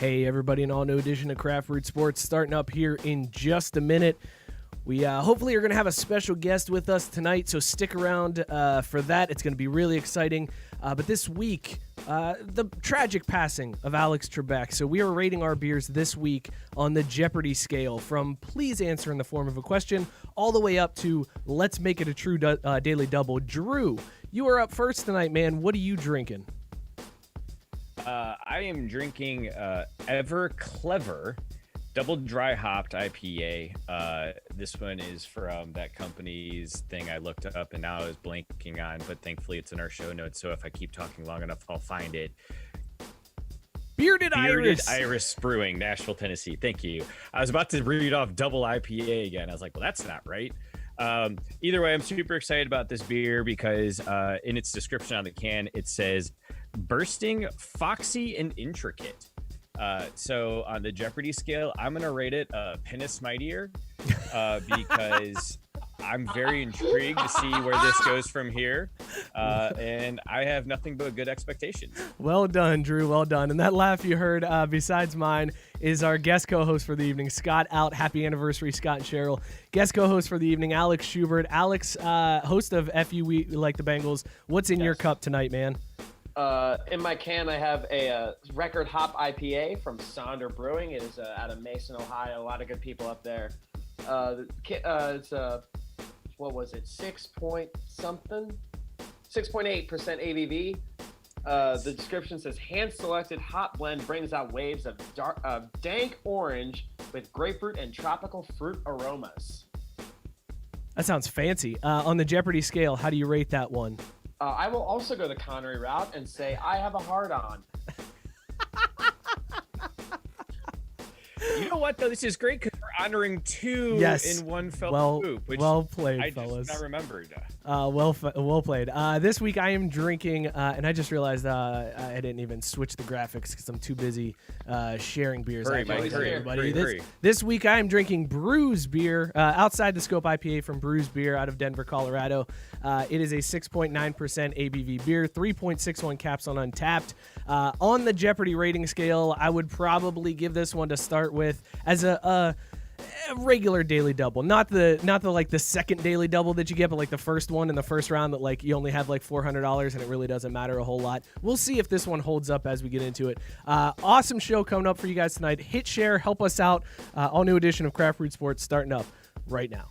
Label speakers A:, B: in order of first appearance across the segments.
A: Hey everybody, an all-new edition of Craft Root Sports starting up here in just a minute. We hopefully are going to have a special guest with us tonight, so stick around for that. It's going to be really exciting. But this week, the tragic passing of Alex Schubert. So we are rating our beers this week on the Jeopardy scale, from please answer in the form of a question all the way up to let's make it a true daily double. Drew, you are up first tonight, man. What are you drinking?
B: I am drinking Ever Clever double dry hopped IPA. This one is from that company's thing I looked up and now I was blanking on, but thankfully it's in our show notes. So if I keep talking long enough, I'll find it.
A: Bearded
B: Iris Brewing, Nashville, Tennessee. Thank you. I was about to read off double IPA again. I was like, well, that's not right. Either way, I'm super excited about this beer because in its description on the can, it says bursting, foxy, and intricate. So on the Jeopardy scale, I'm going to rate it Penis Mightier because I'm very intrigued to see where this goes from here. And I have nothing but good expectations.
A: Well done, Drew. Well done. And that laugh you heard, besides mine, is our guest co-host for the evening, Scott Out. Happy anniversary, Scott and Cheryl. Guest co-host for the evening, Alex Schubert. Alex, host of FU We Like the Bengals. What's in your cup tonight, man?
C: In my can, I have a Record Hop IPA from Sonder Brewing. It is out of Mason, Ohio. A lot of good people up there. It's what was it? 6.8% ABV. The description says hand-selected hop blend brings out waves of dank orange with grapefruit and tropical fruit aromas.
A: That sounds fancy. On the Jeopardy scale, how do you rate that one?
C: I will also go the Connery route and say I have a hard-on.
B: You know what, though? This is great because we're honoring two in one fell swoop. Which
A: well played,
B: I
A: fellas.
B: just not remembered.
A: Well played. This week I am drinking, and I just realized I didn't even switch the graphics because I'm too busy sharing beers.
B: Hurry.
A: This week I am drinking Bruz Beer, Outside the Scope IPA from Bruz Beer out of Denver, Colorado. It is a 6.9% ABV beer, 3.61 caps on Untapped. On the Jeopardy rating scale, I would probably give this one to start with as a regular daily double, not the like the second daily double that you get, but like the first one in the first round that like you only have like $400 and it really doesn't matter a whole lot. We'll see if this one holds up as we get into it. Awesome show coming up for you guys tonight. Hit share, help us out. All new edition of Craft Root Sports starting up right now.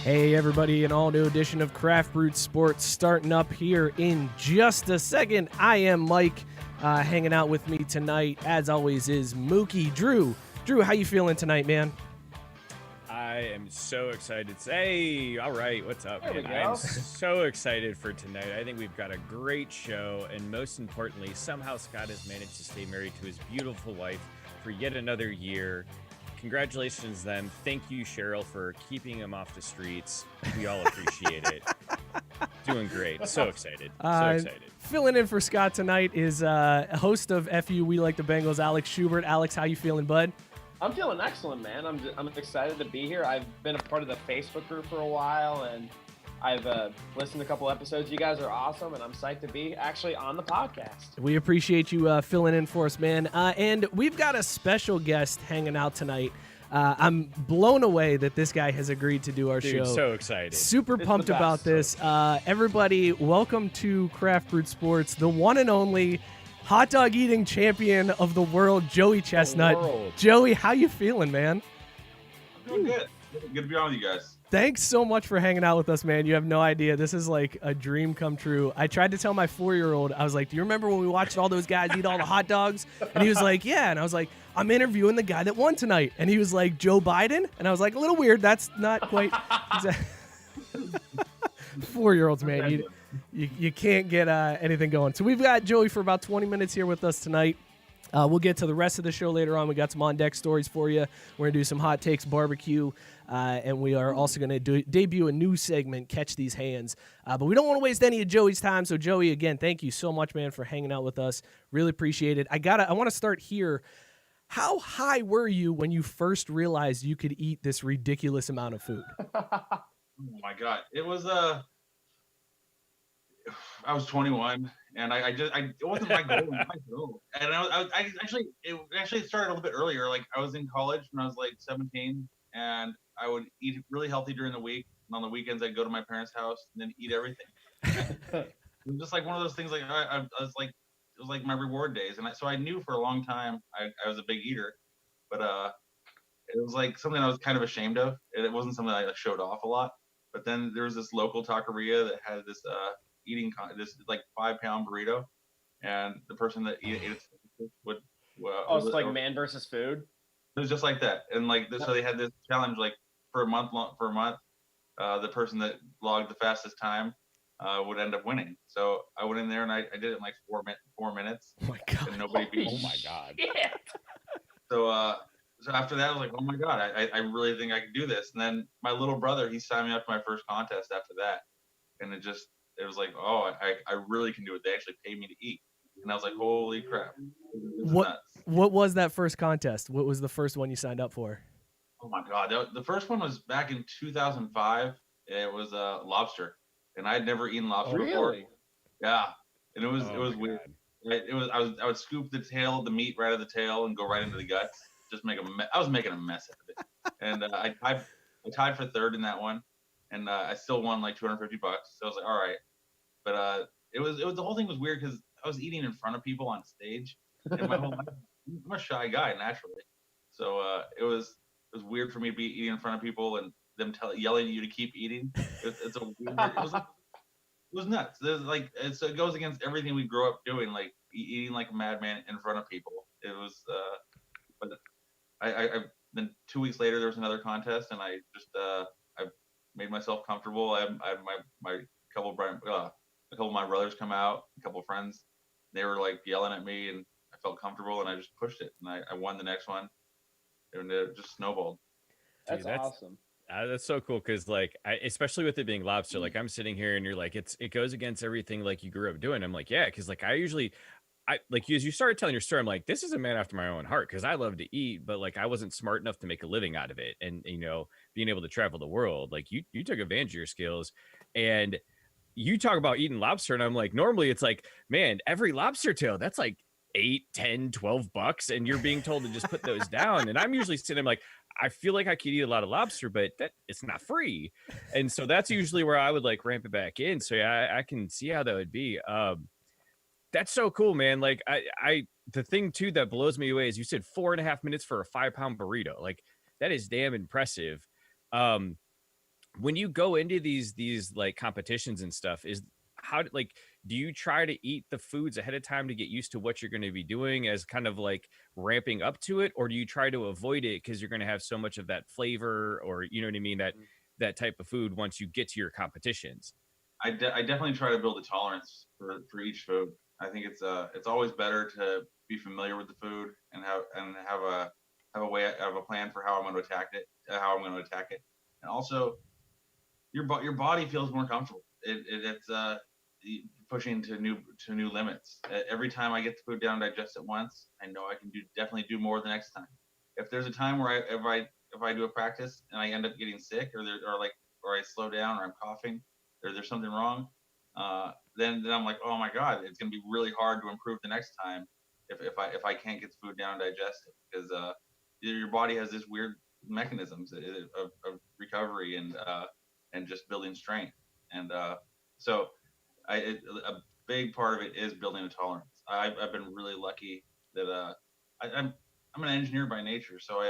A: Hey everybody, an all-new edition of Craft Root Sports starting up here in just a second. I am Mike. Hanging out with me tonight, as always, is Mookie. Drew, how you feeling tonight, man?
B: I am so excited. Hey, all right, what's up, man? I'm so excited for tonight. I think we've got a great show, and most importantly, somehow Scott has managed to stay married to his beautiful wife for yet another year. Congratulations, then. Thank you, Cheryl, for keeping him off the streets. We all appreciate it. Doing great. So excited.
A: Filling in for Scott tonight is a host of FU We Like the Bengals, Alex Schubert. Alex, how you feeling, bud?
C: I'm feeling excellent, man. I'm excited to be here. I've been a part of the Facebook group for a while, and I've listened to a couple episodes. You guys are awesome, and I'm psyched to be actually on the podcast.
A: We appreciate you filling in for us, man. And we've got a special guest hanging out tonight. I'm blown away that this guy has agreed to do our show.
B: So excited.
A: Super pumped about this. Everybody, welcome to Craft Root Sports, the one and only hot dog eating champion of the world, Joey Chestnut. Joey, how you feeling, man?
D: I'm doing good. Good to be on with you guys.
A: Thanks so much for hanging out with us, man. You have no idea. This is like a dream come true. I tried to tell my 4-year-old, I was like, do you remember when we watched all those guys eat all the hot dogs? And he was like, yeah. And I was like, I'm interviewing the guy that won tonight. And he was like, Joe Biden? And I was like, a little weird. That's not quite exactly. 4-year-olds, man. You can't get anything going. So we've got Joey for about 20 minutes here with us tonight. We'll get to the rest of the show later on. We got some on-deck stories for you. We're going to do some hot takes barbecue, and we are also going to debut a new segment, Catch These Hands. But we don't want to waste any of Joey's time. So, Joey, again, thank you so much, man, for hanging out with us. Really appreciate it. I want to start here. How high were you when you first realized you could eat this ridiculous amount of food?
D: Oh my God. It was I was 21, and it wasn't my goal in high school. And I actually started a little bit earlier. Like, I was in college when I was like 17, and I would eat really healthy during the week. And on the weekends, I'd go to my parents' house and then eat everything. It was just like one of those things. Like, I was like, it was like my reward days. And so I knew for a long time I was a big eater, but it was like something I was kind of ashamed of. It wasn't something I showed off a lot. But then there was this local taqueria that had this this like 5-pound burrito, and the person that ate it would
C: it's like man versus food.
D: It was just like that, and like so they had this challenge like for a month. The person that logged the fastest time would end up winning. So I went in there and I did it in like 4 minutes.
A: Oh my God!
D: And nobody beat me.
B: Oh my God!
C: Yeah.
D: So after that, I was like, oh my God, I really think I can do this. And then my little brother, he signed me up for my first contest after that, and it was like, oh, I really can do it. They actually paid me to eat. And I was like, holy crap.
A: What was that first contest? What was the first one you signed up for?
D: Oh my God. The first one was back in 2005. It was lobster. And I had never eaten lobster before. Yeah. And it was weird. I would scoop the meat right out of the tail and go right into the guts. Just make I was making a mess out of it. And I tied for third in that one. And I still won like $250. So I was like, all right. But it was the whole thing was weird because I was eating in front of people on stage, and my whole life, I'm a shy guy naturally. So it was weird for me to be eating in front of people and them yelling at you to keep eating. It's a weird. It was nuts. It goes against everything we grew up doing, like eating like a madman in front of people. It was. But I then 2 weeks later there was another contest, and I just I made myself comfortable. I had my couple of my brothers come out, a couple of friends. They were like yelling at me, and I felt comfortable, and I just pushed it, and I won the next one, and it just snowballed.
C: That's awesome.
B: That's so cool because, like, especially with it being lobster, like I'm sitting here and you're like, it goes against everything like you grew up doing. I'm like, yeah, because like I like as you started telling your story, I'm like, this is a man after my own heart because I love to eat, but like I wasn't smart enough to make a living out of it, and being able to travel the world, like you took advantage of your skills, and you talk about eating lobster, and I'm like, normally it's like, man, every lobster tail, that's like $8, $10, $12, and you're being told to just put those down. And I'm usually sitting like, I feel like I could eat a lot of lobster, but that it's not free. And so that's usually where I would like ramp it back in. So yeah, I can see how that would be. That's so cool, man. Like the thing too that blows me away is you said 4.5 minutes for a 5-pound burrito. Like that is damn impressive. When you go into these like competitions and stuff, do you try to eat the foods ahead of time to get used to what you're going to be doing as kind of like ramping up to it, or do you try to avoid it because you're going to have so much of that flavor, or you know what I mean, that type of food once you get to your competitions?
D: I definitely try to build a tolerance for each food. I think it's always better to be familiar with the food and have a plan for how I'm going to attack it, and also your body feels more comfortable. It's pushing to new limits. Every time I get the food down, digest it once, I know I can definitely do more the next time. If there's a time where if I do a practice and I end up getting sick or I slow down or I'm coughing or there's something wrong, then I'm like, oh my God, it's gonna be really hard to improve the next time if I can't get the food down and digest it, because your body has this weird mechanisms of recovery and just building strength. And so a big part of it is building a tolerance. I've been really lucky that I'm an engineer by nature, so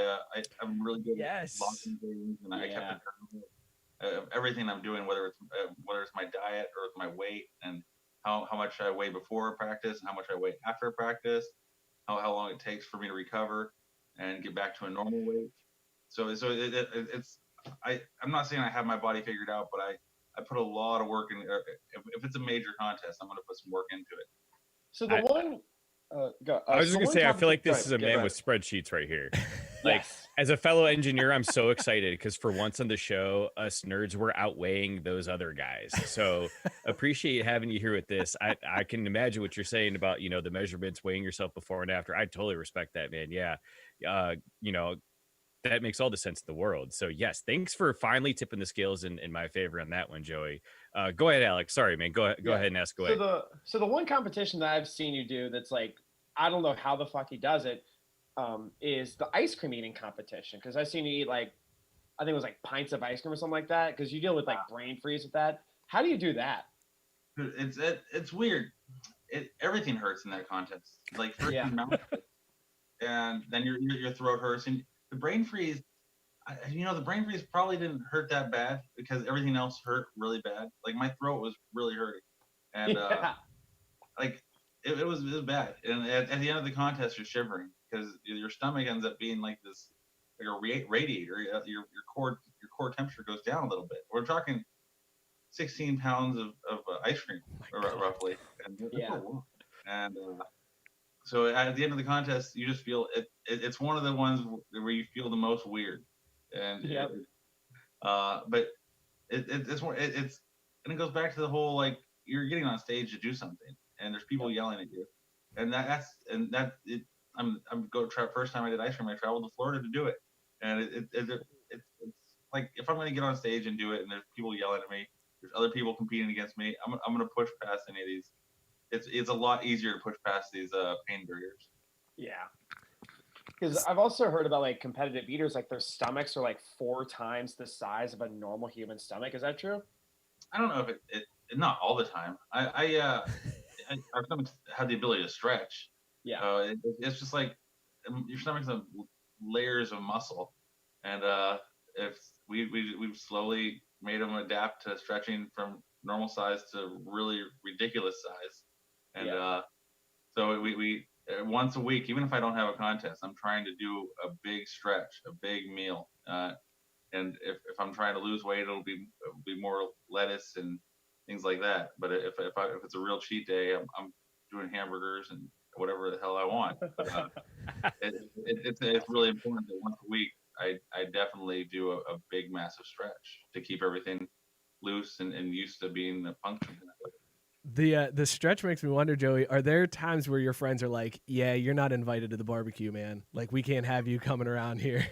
D: I'm really good at logging things, and I kept a journal of everything I'm doing, whether it's my diet or it's my weight, and how much I weigh before practice and how much I weigh after practice, how long it takes for me to recover and get back to a normal weight. So I'm not saying I have my body figured out, but I put a lot of work in. If it's a major contest, I'm going to put some work into it.
C: So
B: I was just
C: so
B: gonna
C: one
B: say, I feel like
C: competition-
B: this is a
C: go
B: man
C: ahead.
B: with spreadsheets right here. Like,
C: Yes.
B: as a fellow engineer, I'm so excited because for once on the show, us nerds were outweighing those other guys. So appreciate having you here with this. I can imagine what you're saying about, you know, the measurements, weighing yourself before and after. I totally respect that, man. Yeah. You know, that makes all the sense in the world. So yes, thanks for finally tipping the scales in my favor on that one, Joey. Go ahead, Alex. Sorry, man. Go
C: Yeah.
B: ahead and ask away.
C: So the one competition that I've seen you do that's like, I don't know how the fuck he does it, is the ice cream eating competition. Because I've seen you eat like, I think it was like pints of ice cream or something like that. Because you deal with like brain freeze with that. How do you do that?
D: It's weird. Everything hurts in that contest. Like first
C: Yeah.
D: your mouth, and then your throat hurts, and the brain freeze. The brain freeze probably didn't hurt that bad because everything else hurt really bad. Like my throat was really hurting, and
C: Yeah.
D: like it was bad. And at the end of the contest, you're shivering because your stomach ends up being like this, like a radiator. Your core temperature goes down a little bit. We're talking 16 pounds of ice cream, roughly. And
C: Yeah.
D: And so at the end of the contest, you just feel it. It's one of the ones where you feel the most weird. And
C: Yep.
D: but it's and it goes back to the whole, like, you're getting on stage to do something, and there's people yelling at you, and first time I did ice cream, I traveled to Florida to do it, and it's like, if I'm going to get on stage and do it, and there's people yelling at me, there's other people competing against me, I'm going to push past any of these. It's a lot easier to push past these pain barriers.
C: Yeah. Because I've also heard about like competitive eaters, like their stomachs are like 4 times the size of a normal human stomach. Is that true?
D: I don't know if it not all the time. Our stomachs have the ability to stretch.
C: Yeah.
D: It's just like your stomach's have layers of muscle, and if we've slowly made them adapt to stretching from normal size to really ridiculous size, and so we once a week, even if I don't have a contest, I'm trying to do a big stretch, a big meal. And if I'm trying to lose weight, it'll be more lettuce and things like that. But if it's a real cheat day, I'm doing hamburgers and whatever the hell I want. But, it's really important that once a week I definitely do a big massive stretch to keep everything loose and used to being a function.
A: The stretch makes me wonder, Joey, are there times where your friends are like, yeah, you're not invited to the barbecue, man? Like, we can't have you coming around here.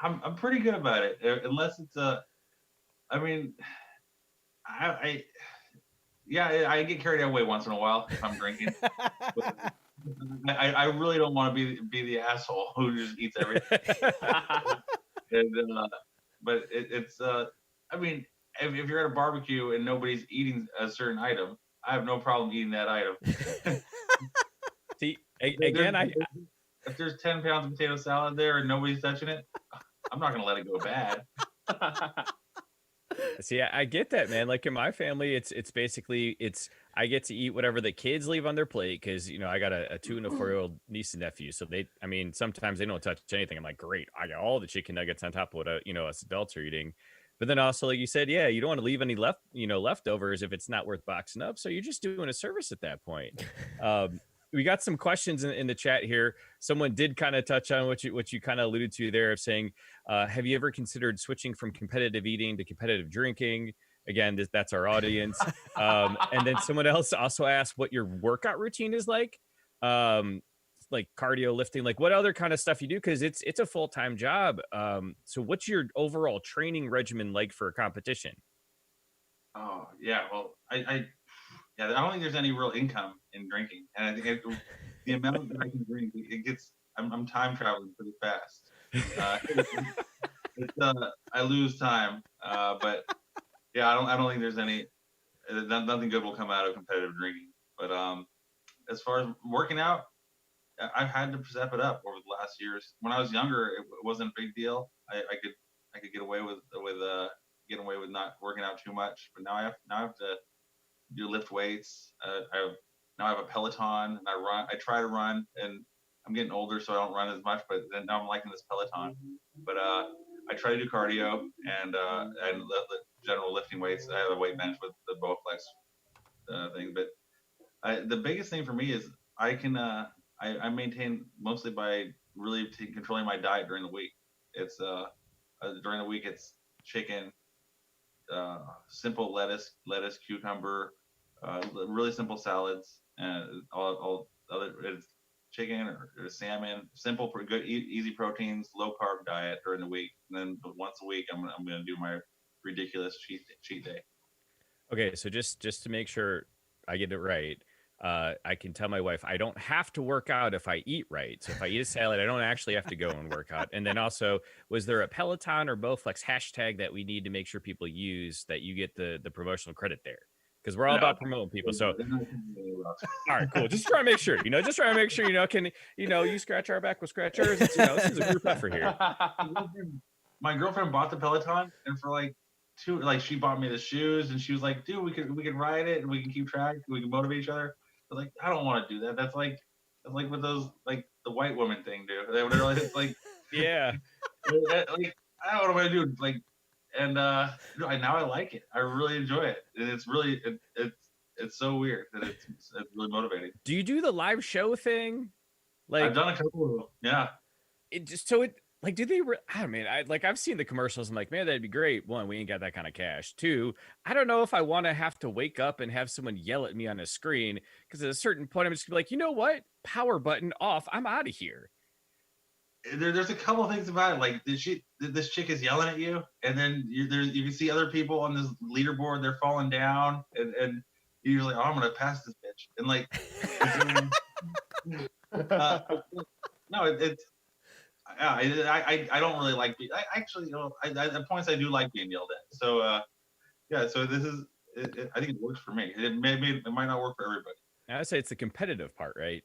D: I'm pretty good about it, unless it's I mean, I get carried away once in a while if I'm drinking. I really don't want to be the asshole who just eats everything. But it's I mean, if you're at a barbecue and nobody's eating a certain item, I have no problem eating that item.
B: See, again,
D: if there's 10 pounds of potato salad there and nobody's touching it, I'm not gonna let it go bad.
B: See, I get that, man. Like in my family, it's basically I get to eat whatever the kids leave on their plate because I got a 2 and a 4-year-old niece and nephew, so sometimes they don't touch anything. I'm like, great, I got all the chicken nuggets on top of what us adults are eating. But then also, like you said, yeah, you don't want to leave any leftovers if it's not worth boxing up. So you're just doing a service at that point. We got some questions in the chat here. Someone did kind of touch on what you kind of alluded to there, of saying, have you ever considered switching from competitive eating to competitive drinking? Again, that's our audience. And then someone else also asked what your workout routine is like cardio, lifting, like what other kind of stuff you do, because it's a full-time job. So what's your overall training regimen like for a competition?
D: Oh yeah, well, I don't think there's any real income in drinking, and I think the amount that I can drink, I'm time traveling pretty fast. I lose time, but yeah, I don't think there's nothing good will come out of competitive drinking. But as far as working out, I've had to step it up over the last years. When I was younger, it wasn't a big deal. I could get away with not working out too much, but now I have to lift weights. I have a Peloton, and I try to run, and I'm getting older, so I don't run as much. But then now I'm liking this Peloton. But I try to do cardio and the general lifting weights. I have a weight bench with the Bowflex thing, but The biggest thing for me is I can I maintain mostly by really controlling my diet during the week. It's during the week it's chicken, simple lettuce, cucumber, really simple salads, and all other it's chicken or salmon, simple, good, easy proteins, low carb diet during the week. And then once a week, I'm gonna do my ridiculous cheat day.
B: Okay, so just to make sure I get it right, I can tell my wife I don't have to work out if I eat right. So if I eat a salad, I don't actually have to go and work out. And then also, was there a Peloton or Bowflex hashtag that we need to make sure people use that you get the promotional credit there? Because we're all about promoting people. So, all right, cool. Just trying to make sure, just trying to make sure, can, you scratch our back, we'll scratch ours. It's, this is a group effort here.
D: My girlfriend bought the Peloton, and for she bought me the shoes, and she was like, dude, we can ride it and we can keep track, we can motivate each other. But like, I don't want to do that. That's like what those, like the white woman thing do. They're like,
B: yeah.
D: Like, I don't know what I'm gonna do. Like, and now I like it. I really enjoy it. And it's really it's so weird that it's really motivating.
B: Do you do the live show thing? Like,
D: I've done a couple of them. Yeah.
B: Do they? I mean, I've seen the commercials. I'm like, man, that'd be great. One, we ain't got that kind of cash. Two, I don't know if I want to have to wake up and have someone yell at me on a screen, because at a certain point, I'm just gonna be like, you know what? Power button off. I'm out of here.
D: There's a couple of things about it. Like this chick is yelling at you, and then you can see other people on this leaderboard. They're falling down, and you're like, oh, I'm gonna pass this bitch. And like, no, it's. I don't really like. I actually, at points I do like being yelled at. So yeah. So this is. I think it works for me. It might not work for everybody.
B: I'd say it's the competitive part, right?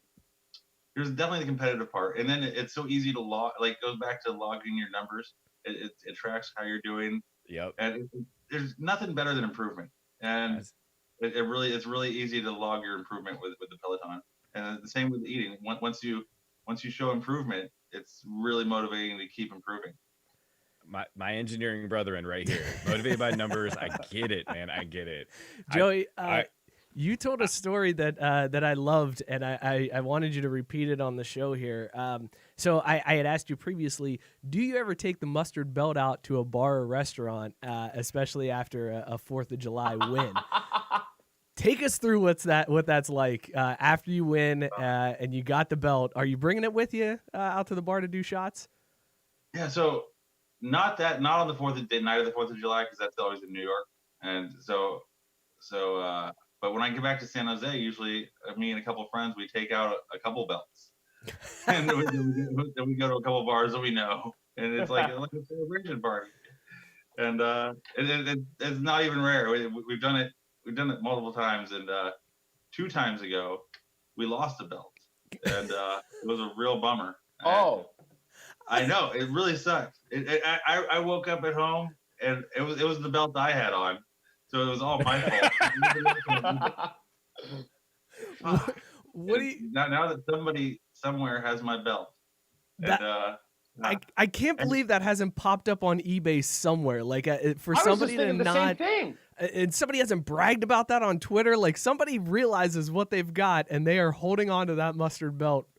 D: There's definitely the competitive part, and then it's so easy to log. Like, goes back to logging your numbers. It tracks how you're doing.
B: Yep.
D: And there's nothing better than improvement, and it's really easy to log your improvement with the Peloton. And the same with eating. Once you show improvement, it's really motivating to keep improving.
B: My engineering brethren right here, motivated by numbers. I get it, man. I get it.
A: Joey, you told a story that I loved, and I wanted you to repeat it on the show here. So I had asked you previously, do you ever take the mustard belt out to a bar or restaurant, especially after a 4th of July win? Take us through what that's like after you win and you got the belt. Are you bringing it with you out to the bar to do shots?
D: Yeah, so not on the night of the 4th of July, because that's always in New York, and so. But when I get back to San Jose, usually me and a couple of friends, we take out a couple belts, and then we go to a couple of bars that we know, and it's like a celebration party. And it's not even rare. We've done it multiple times, and 2 times ago we lost a belt, and it was a real bummer.
C: Oh,
D: I know, it really sucked. I woke up at home, and it was the belt I had on. So it was all my fault.
A: What do you
D: now that somebody somewhere has my belt?
A: I can't believe that hasn't popped up on eBay somewhere. Like for somebody to not, and somebody hasn't bragged about that on Twitter. Like somebody realizes what they've got and they are holding on to that mustard belt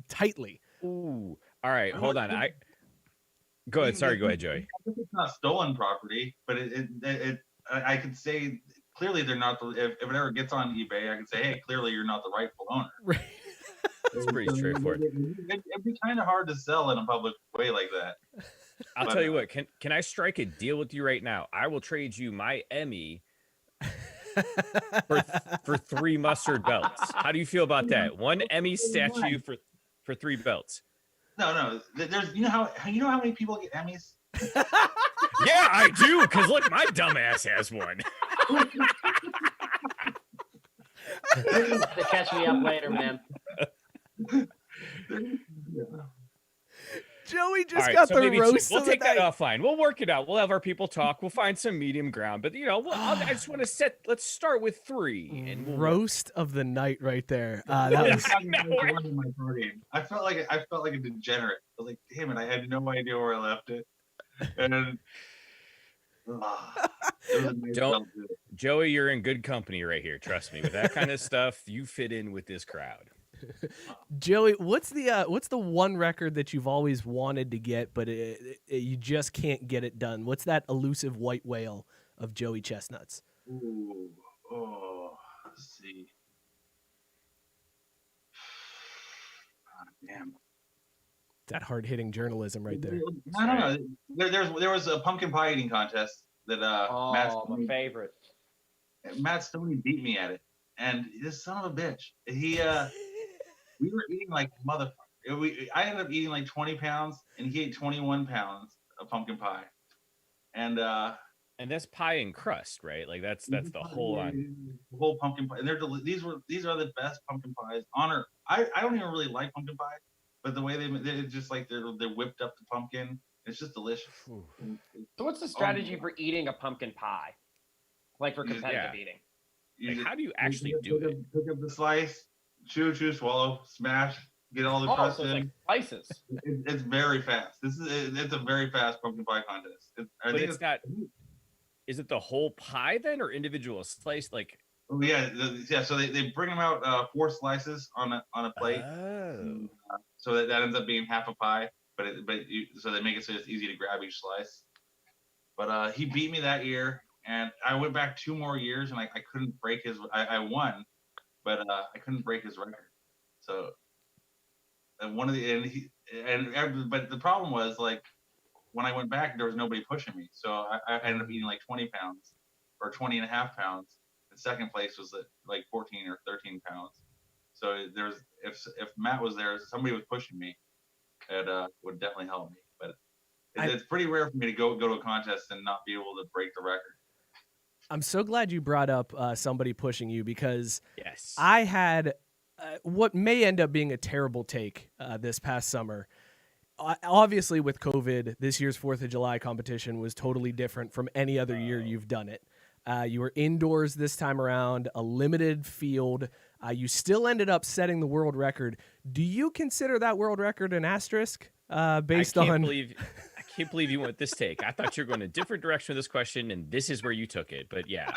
A: tightly.
B: Ooh, all right, hold on. Go ahead. Sorry, go ahead, Joey.
D: It's not stolen property, but I could say clearly they're not. If it ever gets on eBay, I can say, hey, clearly you're not the rightful owner.
A: Right.
B: It's pretty straightforward.
D: It'd be kind of hard to sell in a public way like that.
B: I'll tell you what. Can I strike a deal with you right now? I will trade you my Emmy for 3 mustard belts. How do you feel about that? 1 Emmy statue for 3 belts.
D: No. There's you know how many people get Emmys?
B: Yeah, I do. Because look, my dumbass has one.
C: To catch me up later, man.
A: Joey just got the roast.
B: We'll take that offline. We'll work it out. We'll have our people talk. We'll find some medium ground. But I just want to let's start with 3 and
A: roast of the night right there. That was.
D: I felt like a degenerate. I was like, damn it, I had no idea where I left it. And It was a nice
B: Don't-
D: smell, too.
B: Joey, you're in good company right here. Trust me. With that kind of stuff, you fit in with this crowd.
A: Joey, what's the one record that you've always wanted to get, but you just can't get it done? What's that elusive white whale of Joey Chestnuts?
D: Ooh, oh, let's see. Oh, damn.
A: That hard-hitting journalism right there.
D: I don't know. There was a pumpkin pie eating contest that
C: My favorite.
D: Matt Stoney beat me at it, and this son of a bitch. We were eating like motherfucker. I ended up eating like 20 pounds, and he ate 21 pounds of pumpkin pie, and
B: that's pie and crust, right? Like that's the whole
D: pumpkin pie. And these are the best pumpkin pies. I don't even really like pumpkin pie, but the way they're just like they whipped up the pumpkin. It's just delicious.
C: So what's the strategy for eating a pumpkin pie? Like for competitive eating?
B: Like, how do you actually do it?
D: Pick up the slice, chew, swallow, smash, get all the crust
C: So it's
D: in.
C: like slices.
D: It's very fast. It's a very fast pumpkin pie contest.
B: But it's not. Is it the whole pie then, or individual slice? Like,
D: oh yeah. So they bring them out 4 slices on a plate.
B: Oh.
D: So that ends up being half a pie. So they make it so it's easy to grab each slice. But he beat me that year, and I went back 2 more years, and I couldn't break his. I won, but I couldn't break his record. So but the problem was, like, when I went back, there was nobody pushing me, so I ended up eating like 20 pounds or 20 and a half pounds. The second place was like 14 or 13 pounds. So if Matt was there, somebody was pushing me, it would definitely help me. But it's pretty rare for me to go to a contest and not be able to break the record.
A: I'm so glad you brought up somebody pushing you, because
B: Yes.
A: I had what may end up being a terrible take this past summer. Obviously, with COVID, this year's 4th of July competition was totally different from any other year you've done it. You were indoors this time around, a limited field. You still ended up setting the world record. Do you consider that world record an asterisk based on?
B: I can't believe you went this take. I thought you were going a different direction with this question, and this is where you took it. But yeah.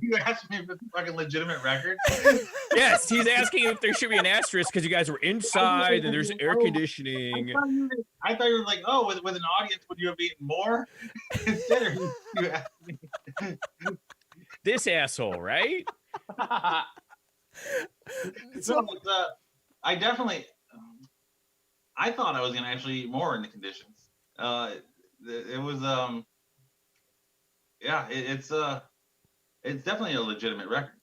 D: You asked me if it's a fucking legitimate record.
B: Yes, he's asking if there should be an asterisk because you guys were inside and there's air conditioning.
D: I thought you were like, oh, with an audience, would you have eaten more? Instead, you asked me.
B: This asshole, right?
D: So I definitely, I thought I was going to actually eat more in the conditions. It was, it's definitely a legitimate record.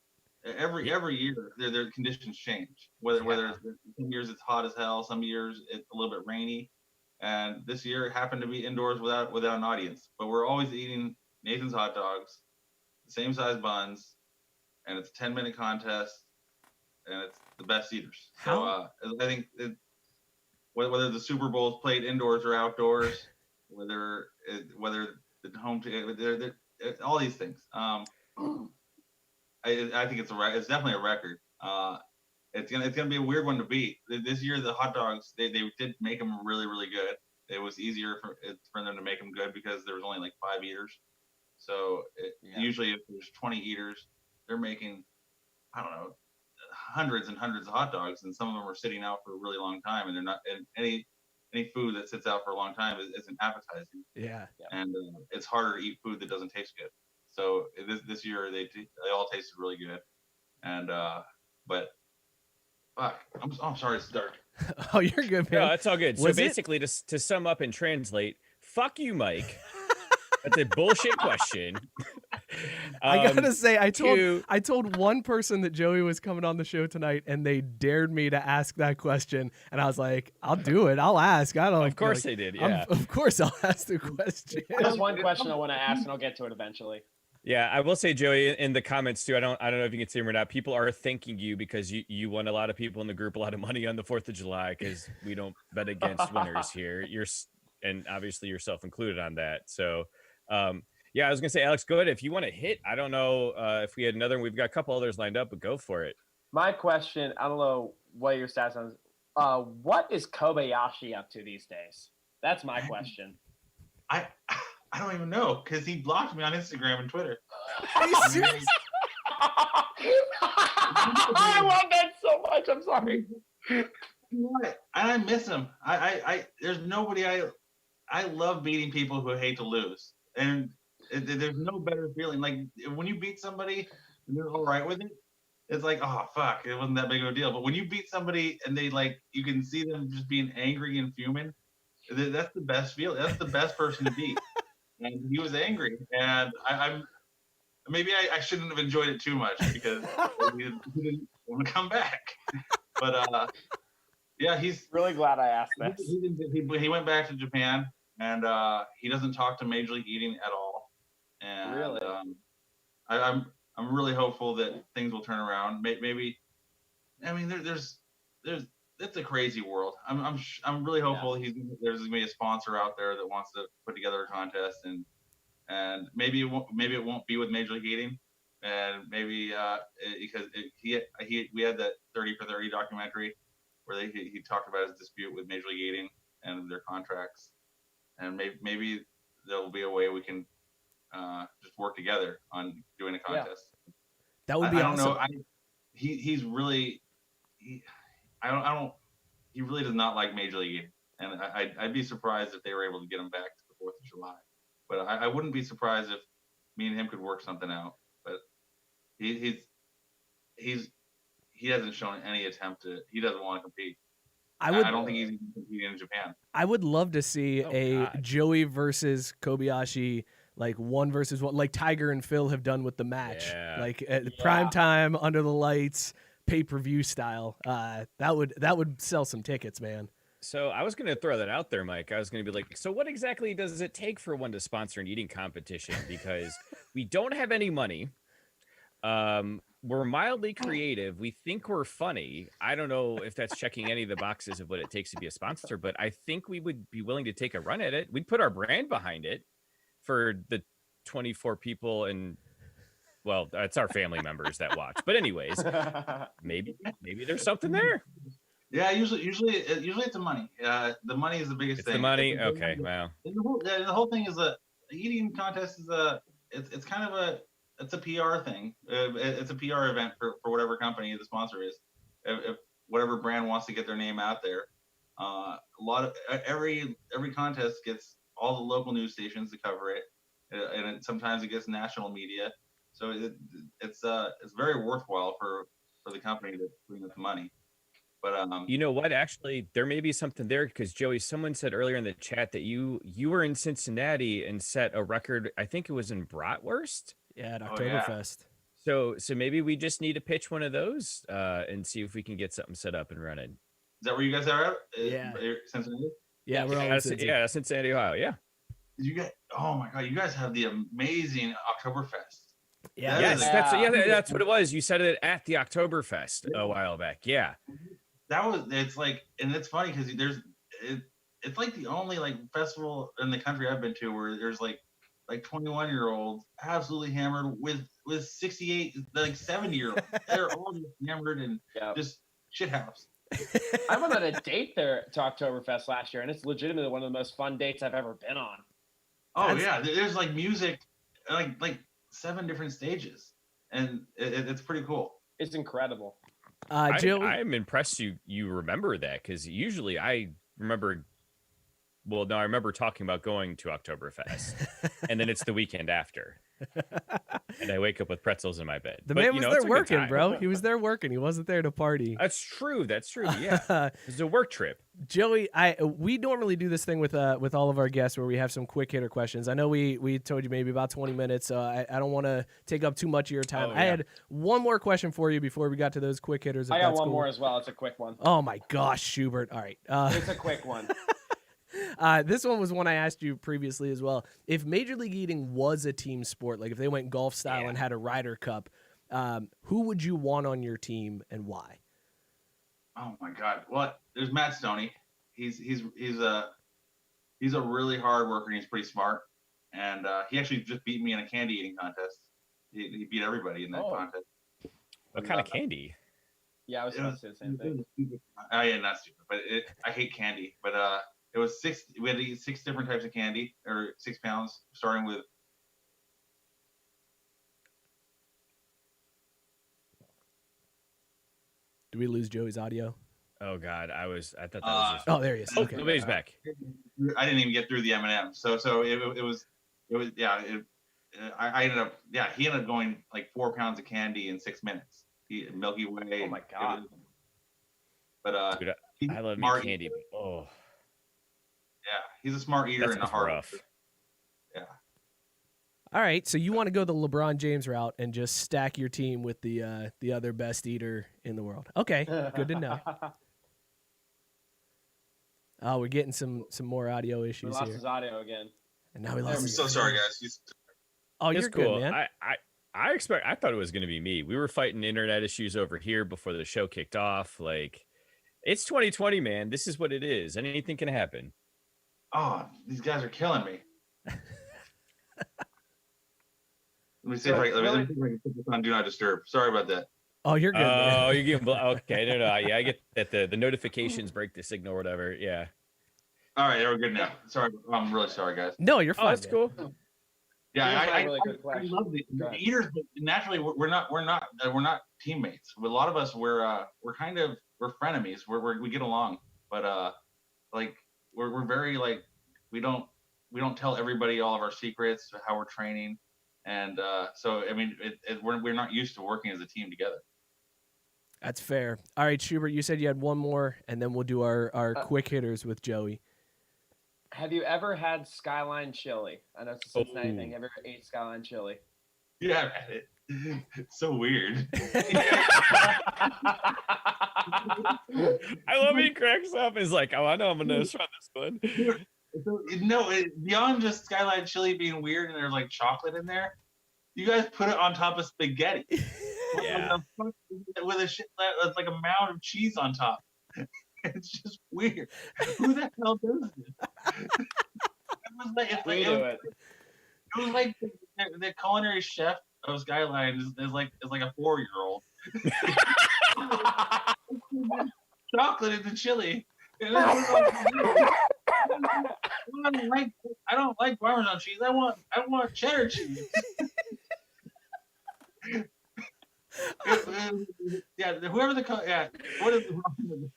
D: Every year, their conditions change. Whether some years it's hot as hell, some years it's a little bit rainy, and this year it happened to be indoors without an audience. But we're always eating Nathan's hot dogs, the same size buns, and it's a 10-minute contest, and it's the best eaters. So I think whether the Super Bowl is played indoors or outdoors, whether the home team, all these things. I think it's definitely a record. It's gonna be a weird one to beat. This year the hot dogs they did make them really, really good. It was easier for them to make them good because there was only like 5 eaters. So usually if there's 20 eaters, they're making, I don't know, hundreds and hundreds of hot dogs, and some of them are sitting out for a really long time, and they're not. And any food that sits out for a long time isn't appetizing.
A: Yeah.
D: And it's harder to eat food that doesn't taste good. So this year they all tasted really good, and but fuck, I'm sorry it's dark.
A: Oh, you're good, man.
B: No, that's all good. So
A: Was
B: basically, to sum up and translate, fuck you, Mike. That's a bullshit question.
A: I gotta say, I told one person that Joey was coming on the show tonight, and they dared me to ask that question, and I was like, "I'll do it. I'll ask." I don't.
B: Of course they did. Yeah.
A: Of course I'll ask the question.
C: There's one question I want to ask, and I'll get to it eventually.
B: Yeah, I will say, Joey, in the comments too. I don't know if you can see them or not. People are thanking you because you won a lot of people in the group a lot of money on the 4th of July because we don't bet against winners here. And obviously yourself included on that. So. Yeah, I was gonna say, Alex, go ahead. If you want to hit, I don't know if we had another one. We've got a couple others lined up, but go for it.
C: My question, I don't know what your stats on. What is Kobayashi up to these days? That's my question.
D: I I don't even know because he blocked me on Instagram and Twitter.
A: Are you serious?
C: I love that so much. I'm sorry.
D: What? And I miss him. There's nobody I love beating people who hate to lose, and there's no better feeling. Like when you beat somebody and they're all right with it, it's like, oh fuck, it wasn't that big of a deal. But when you beat somebody and they like, you can see them just being angry and fuming. That's the best feeling. That's the best person to beat. And he was angry, and I shouldn't have enjoyed it too much because he didn't want to come back. But yeah, he's
C: Really glad I asked this.
D: he went back to Japan, and he doesn't talk to Major League Eating at all. And
C: Really?
D: I'm really hopeful that things will turn around. Maybe, I mean, there's it's a crazy world. I'm really hopeful there's gonna be a sponsor out there that wants to put together a contest, and maybe it won't be with Major League Eating, and maybe because we had that 30 for 30 documentary where he talked about his dispute with Major League Eating and their contracts, and maybe there'll be a way we can just work together on doing a contest.
A: That would be awesome.
D: I don't know. He's really he really does not like Major League Eating, and I'd be surprised if they were able to get him back to the 4th of July. But I wouldn't be surprised if me and him could work something out. But he hasn't shown any attempt to. He doesn't want to compete. I don't think he's even competing in Japan.
A: I would love to see Joey versus Kobayashi, like 1 versus 1, like Tiger and Phil have done with the match, like at prime time under the lights, pay-per-view style. That would sell some tickets, man.
B: So I was going to throw that out there, Mike. I was going to be like, so what exactly does it take for one to sponsor an eating competition? Because we don't have any money. We're mildly creative. We think we're funny. I don't know if that's checking any of the boxes of what it takes to be a sponsor, but I think we would be willing to take a run at it. We'd put our brand behind it for the 24 people, and well, it's our family members that watch. But anyways, maybe there's something there.
D: Yeah, usually it's the money. The money is the biggest thing.
B: The money. Okay, wow.
D: The whole thing is the eating contest is it's kind of it's a PR thing. It's a PR event for whatever company the sponsor is. If whatever brand wants to get their name out there, a lot of every contest gets all the local news stations to cover it, and sometimes it gets national media. So it's very worthwhile for the company to bring up the money. But
B: you know what? Actually, there may be something there because Joey, someone said earlier in the chat that you were in Cincinnati and set a record. I think it was in Bratwurst.
A: Yeah, at Oktoberfest.
B: So maybe we just need to pitch one of those and see if we can get something set up and running.
D: Is that where you guys are at?
A: Yeah.
D: Cincinnati?
A: Yeah, we're all in Cincinnati.
B: Yeah, Cincinnati, Ohio. Yeah.
D: Oh my God, you guys have the amazing Oktoberfest.
A: Yeah.
B: That's what it was. You said it at the Oktoberfest a while back. Yeah.
D: It's like, and it's funny because it's like the only like festival in the country I've been to where there's like 21-year-olds absolutely hammered with 68, like 70-year-olds. They're all just hammered and just shithouse.
C: I went on a date there to Oktoberfest last year, and it's legitimately one of the most fun dates I've ever been on.
D: Oh yeah, there's like music, like 7 different stages, and it's pretty cool.
C: It's incredible.
A: Joey,
B: I'm impressed you remember that because usually I remember. Well, no, I remember talking about going to Oktoberfest, and then it's the weekend after, and I wake up with pretzels in my bed.
A: The man was there working, bro. He was there working. He wasn't there to party.
B: That's true. Yeah, it was a work trip.
A: Joey, we normally do this thing with all of our guests where we have some quick hitter questions. I know we told you maybe about 20 minutes, so I don't want to take up too much of your time. I had one more question for you before we got to those quick hitters.
C: I got one more as well. It's a quick one.
A: Oh my gosh, Schubert. All right.
C: It's a quick one.
A: This one was one I asked you previously as well. If Major League Eating was a team sport, like if they went golf style and had a Ryder Cup, who would you want on your team and why?
D: Oh my God! Well, there's Matt Stoney. He's a really hard worker. And he's pretty smart, and he actually just beat me in a candy eating contest. He beat everybody in that contest.
B: What kind of candy?
C: Yeah, I was going to say the same thing.
D: Yeah, not stupid, but I hate candy. But It was 6. We had to eat 6 different types of candy, or 6 pounds, starting with.
A: Do we lose Joey's audio?
B: Oh God, I thought that was just.
A: Oh, there he is.
B: Oh,
A: Okay.
B: nobody's back.
D: I didn't even get through the M&M. So it was yeah. I ended up he ended up going like 4 pounds of candy in 6 minutes. Milky Way.
C: Oh my God.
D: But
B: Dude,
D: he's
B: I love me
D: smart
B: candy,
D: eater.
B: but oh,
D: Yeah, he's a smart eater
B: that
D: and a
B: sounds
D: hard
B: rough.
D: worker. Yeah.
A: All right, so you want to go the LeBron James route and just stack your team with the other best eater in the world. Okay, good to know. Oh, we're getting some more audio
C: We
A: issues
C: lost
A: here.
C: his audio again.
A: And now we
C: There
A: lost
C: we
D: I'm
A: his
D: so sorry, guys.
A: Oh,
B: It's
A: you're
B: cool.
A: good, man.
B: I thought it was going to be me. We were fighting internet issues over here before the show kicked off. Like, it's 2020, man. This is what it is. Anything can happen.
D: Oh, these guys are killing me. Let me see if I can put this on Do Not Disturb. Sorry about that.
A: Oh, you're good, man.
B: Oh, you're getting okay. No. Yeah, I get that the notifications break the signal or whatever. Yeah.
D: All right, we're good now. Sorry, I'm really sorry, guys.
A: No, you're fine.
B: Oh, that's
A: man.
B: cool.
D: Yeah,
C: Here's my
D: I
C: really good question.
D: love the
C: Go ahead.
D: eaters. But naturally, we're not teammates. A lot of us we're frenemies. We get along, but like we're very like we don't tell everybody all of our secrets, how we're training, and so I mean we're not used to working as a team together.
A: That's fair. All right, Schubert, you said you had one more, and then we'll do our quick hitters with Joey.
C: Have you ever had Skyline chili? I know it's a Cincinnati
B: Oh.
C: thing. Have you ever ate Skyline chili?
D: Yeah, I've had it. It's so weird.
B: I love he cracks up. Is like, oh, I know I'm gonna try this one.
D: No, beyond just Skyline chili being weird and there's like chocolate in there, you guys put it on top of spaghetti.
B: Yeah.
D: With a shit that's like a mound of cheese on top. It's just weird. Who the hell does this?
C: We do it.
D: It was like the culinary chef of Skyline is like a 4-year-old. Chocolate in the chili. And I don't like Parmesan cheese. I want cheddar cheese. Yeah, whoever what is wrong with it?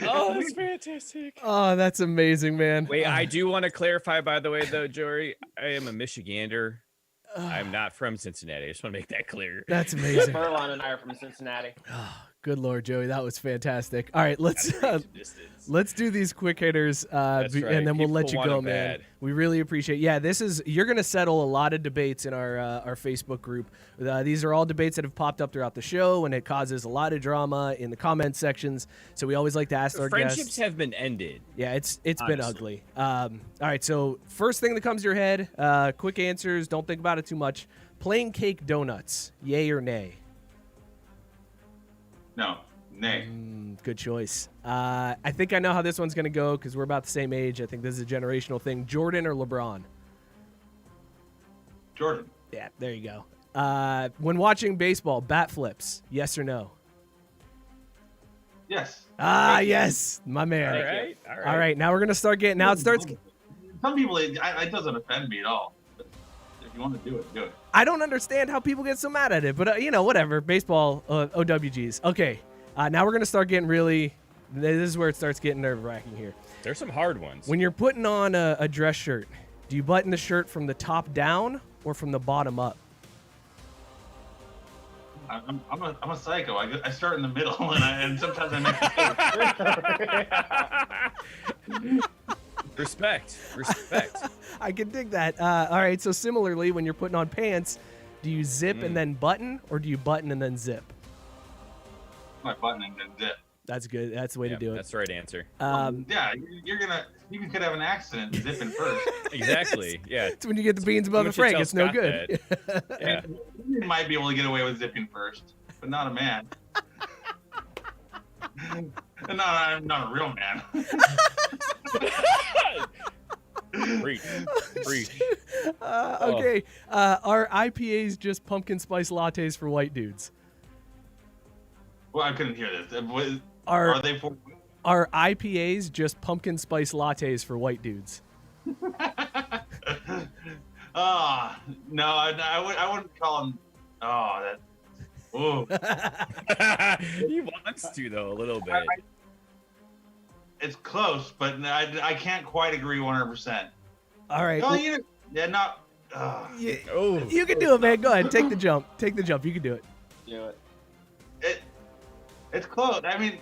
B: Oh, that's fantastic.
A: Oh, that's amazing, man.
B: Wait, I do want to clarify, by the way, though, Jory, I am a Michigander. I'm not from Cincinnati. I just want to make that clear.
A: That's amazing.
C: Furlon and I are from Cincinnati.
A: Oh, good Lord, Joey, that was fantastic. All right, let's
B: Distance.
A: let's do these quick hitters,
B: That's right.
A: and then we'll let
B: People
A: you
B: want
A: go,
B: 'em
A: man.
B: bad.
A: We really appreciate. Yeah, you're gonna settle a lot of debates in our Facebook group. These are all debates that have popped up throughout the show, and it causes a lot of drama in the comment sections. So we always like to ask our
B: Friendships
A: guests.
B: have been ended.
A: Yeah, it's been
B: honestly.
A: ugly. All right, so first thing that comes to your head, quick answers. Don't think about it too much. Plain cake donuts, yay or nay?
D: No, nay.
A: Good choice. I think I know how this one's going to go because we're about the same age. I think this is a generational thing. Jordan or LeBron?
D: Jordan.
A: Yeah, there you go. When watching baseball, bat flips, yes or no?
D: Yes.
A: Ah, yes, my man.
B: All right.
A: All right, now we're going to start getting, now it starts,
D: Some people, it doesn't offend me at all. But if you want to do it, do it.
A: I don't understand how people get so mad at it, but whatever. Baseball, OWGs. Okay, now we're going to start getting really, this is where it starts getting nerve-wracking here.
B: There's some hard ones.
A: When you're putting on a dress shirt, do you button the shirt from the top down or from the bottom up?
D: I'm a psycho. I start in the middle, and sometimes I make
B: Respect.
A: I can dig that. All right, so similarly, when you're putting on pants, do you zip and then button, or do you button and then zip?
D: my button and then zip.
A: That's good. That's the way to do it.
B: That's the right answer.
D: Yeah, you could have an accident zipping first.
B: Exactly. Yeah.
A: It's when you get the beans above the
B: Someone
A: Frank.
B: should
A: It's
B: tell
A: no
B: Scott
A: good.
B: that. Yeah.
D: You might be able to get away with zipping first, but not a man. And I'm not a real man.
B: Preach.
A: Okay. Are IPAs just pumpkin spice lattes for white dudes?
D: Well, I couldn't hear this.
A: Are
D: Are they for?
A: Are IPAs just pumpkin spice lattes for white dudes?
D: No, I wouldn't call them. Oh, that. Ooh.
B: He wants to though a little bit.
D: It's close, but I can't quite agree 100%.
A: All right.
D: Oh, yeah, not.
A: You can do it, man. Go ahead. Take the jump. Take the jump. You can do it.
C: Do it.
D: It's close. I mean,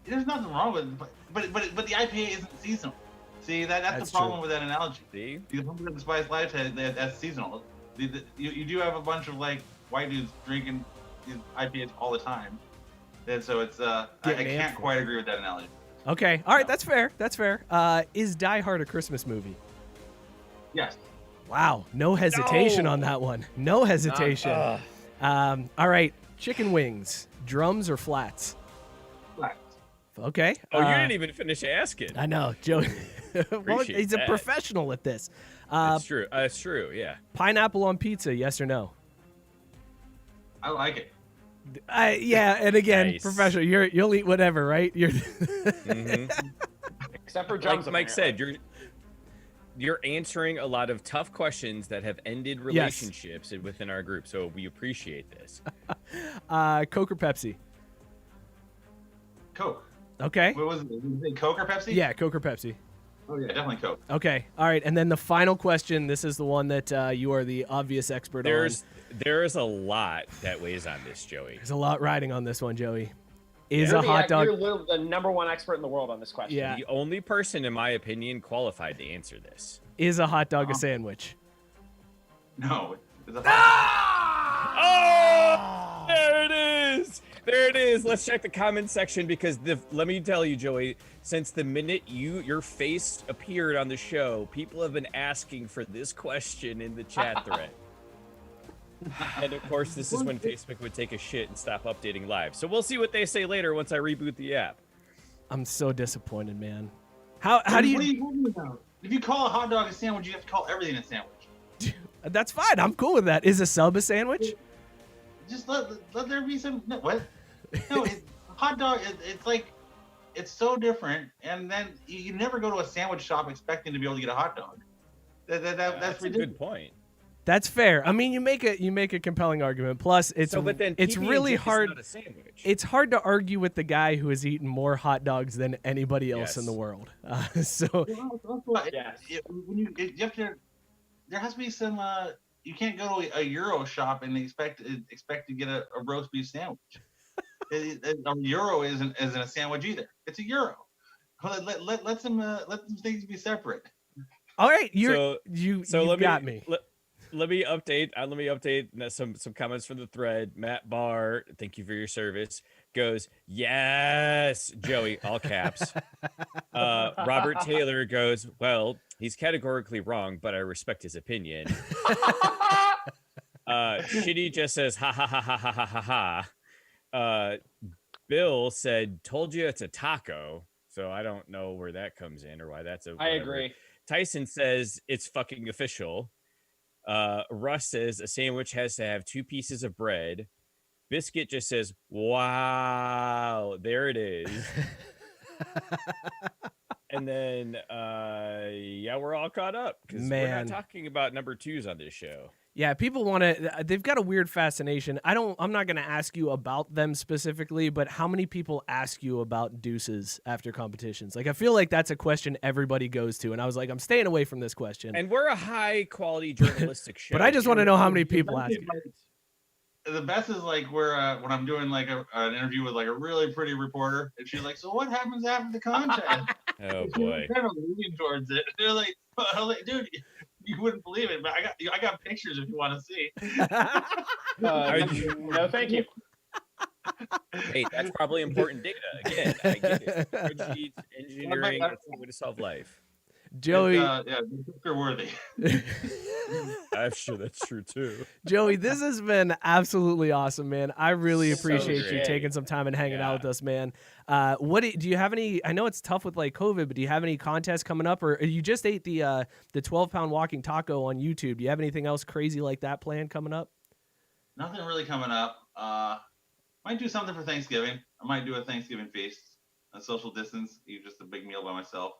D: there's nothing wrong with it, but the IPA isn't seasonal. See, that's the problem
B: true.
D: with that analogy.
B: See?
D: The pumpkin spice latte, that's seasonal. You do have a bunch of like white dudes drinking these IPAs all the time, and so it's I can't quite agree with that analogy.
A: Okay. All right. That's fair. That's fair. Is Die Hard a Christmas movie?
D: Yes.
A: Wow. No hesitation
B: No.
A: on that one. No hesitation. All right. Chicken wings, drums or flats?
D: Flat.
A: Okay.
B: Oh, you didn't even finish asking.
A: I know, Joey. Well,
B: Appreciate
A: he's a
B: that.
A: professional at this.
B: That's true. That's true. Yeah.
A: Pineapple on pizza, yes or no?
D: I like it.
A: Yeah, and again,
B: Nice.
A: professional. You'll eat whatever, right? You're
C: Except for drums.
B: Like Mike said, you're answering a lot of tough questions that have ended relationships within our group. So we appreciate this.
A: Coke or Pepsi?
D: Coke.
A: Okay.
D: What was it? Coke or Pepsi?
A: Yeah, Coke or Pepsi.
D: Oh yeah, definitely Coke.
A: Okay. All right. And then the final question. This is the one that you are the obvious expert on.
B: There's a lot that weighs on this, Joey.
A: There's a lot riding on this one, Joey. Is
C: You're
A: a hot dog?
C: You're literally the number one expert in the world on this question.
A: Yeah.
B: The only person, in my opinion, qualified to answer this.
A: Is a hot dog a sandwich?
D: No. It's a
B: Oh, there it is. There it is. Let's check the comment section because let me tell you, Joey, since the minute your face appeared on the show, people have been asking for this question in the chat thread. And of course, this is when Facebook would take a shit and stop updating live. So we'll see what they say later once I reboot the app.
A: I'm so disappointed, man. How do you?
D: What are you talking about? If you call a hot dog a sandwich, you have to call everything a sandwich.
A: That's fine. I'm cool with that. Is a sub a sandwich?
D: Just let there be some. No, what? No, hot dog. It's like it's so different, and then you never go to a sandwich shop expecting to be able to get a hot dog. That's
B: That's a
D: ridiculous.
B: good point.
A: That's fair. I mean, you make a compelling argument. Plus, it's
B: But then
A: it's
B: PB&J
A: really
B: is
A: hard.
B: not a sandwich.
A: It's hard to argue with the guy who has eaten more hot dogs than anybody else in
B: Yes.
A: the world. So
C: Yes.
D: You have to. There has to be some. You can't go to a Euro shop and expect to get a roast beef sandwich. A Euro isn't a sandwich either. It's a Euro. Let some things be separate.
A: all right,
B: So
A: you
B: let
A: got me.
B: Let me update. Let me update some comments from the thread. Matt Barr, thank you for your service. Goes, yes, Joey, all caps. Robert Taylor goes, well, he's categorically wrong, but I respect his opinion. Shitty just says, ha ha ha ha ha ha ha ha. Bill said, told you it's a taco. So I don't know where that comes in or why that's a.
C: I
B: whatever.
C: agree.
B: Tyson says it's fucking official. Russ says a sandwich has to have 2 pieces of bread. Biscuit just says, wow, there it is. And then, yeah, we're all caught up because we're
A: Man.
B: not talking about number 2s on this show.
A: Yeah, people want to. They've got a weird fascination. I'm not going to ask you about them specifically, but how many people ask you about deuces after competitions? Like, I feel like that's a question everybody goes to, and I was like, I'm staying away from this question.
B: And we're a high quality journalistic show.
A: But I just want to know how many people ask you.
D: The best is like where when I'm doing like an interview with like a really pretty reporter, and she's like, "So what happens after the contest?"
B: Oh boy.
D: Kind of leaning towards it. They're like, "Dude, you wouldn't believe it, but I got pictures if you want to see."
C: No, thank you.
B: Hey, that's probably important data. Again, I get it. Spreadsheets, engineering, that's the way to solve life.
A: Joey,
D: yeah, they're worthy.
B: I'm sure that's true too.
A: Joey, this has been absolutely awesome, man. I really
C: So
A: appreciate you
C: great.
A: taking some time and hanging out
B: Yeah.
A: with us, man. Do you have any? I know it's tough with like COVID, but do you have any contests coming up, or you just ate the 12-pound walking taco on YouTube? Do you have anything else crazy like that planned coming up?
D: Nothing really coming up. Might do something for Thanksgiving. I might do a Thanksgiving feast. a social distance, eat just a big meal by myself.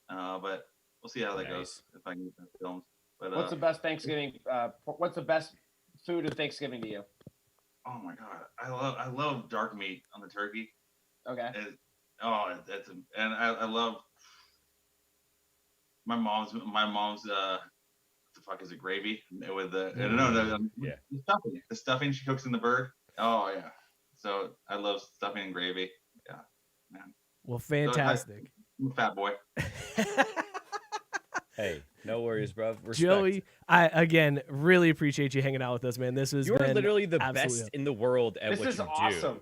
D: But we'll see how that goes if I can get that filmed. But
C: what's the best Thanksgiving? What's the best food of Thanksgiving to you?
D: oh my god, I love dark meat on the turkey.
C: Okay.
D: And I love my mom's what the fuck is it, gravy with the
B: yeah,
D: the stuffing she cooks in the bird. Oh yeah, so I love stuffing and gravy. Yeah, man.
A: Well, fantastic.
D: I'm a fat boy.
B: hey, no worries, bro. Respect.
A: Joey, I again really appreciate you hanging out with us, man. This was
B: You are literally the
A: absolutely
B: best in the world at
C: This
B: what
C: is
B: you do.
C: awesome.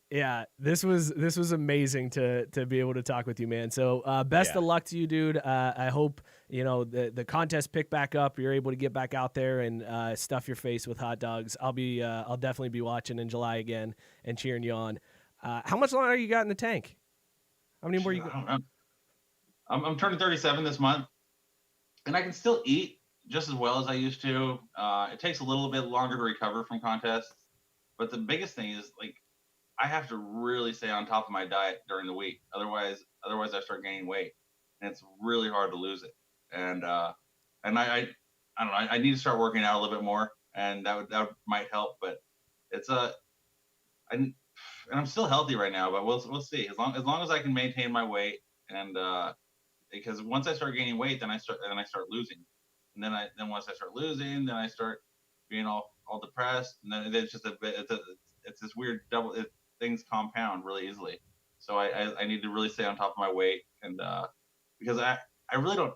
A: Yeah, this was amazing to be able to talk with you, man. So best of luck to you, dude. I hope the contest pick back up. You're able to get back out there and stuff your face with hot dogs. I'll definitely be watching in July again and cheering you on. How much longer you got in the tank? How many more you got?
D: I don't know. I'm turning 37 this month, and I can still eat just as well as I used to. It takes a little bit longer to recover from contests, but the biggest thing is like I have to really stay on top of my diet during the week. Otherwise I start gaining weight, and it's really hard to lose it. And I don't know. I need to start working out a little bit more, and that might help. But it's and I'm still healthy right now, but we'll see. As long as I can maintain my weight, and because once I start gaining weight, then I start losing, and then once I start losing, then I start being all depressed, and then it's just it's this weird double. Things compound really easily. So I need to really stay on top of my weight, and because I really don't.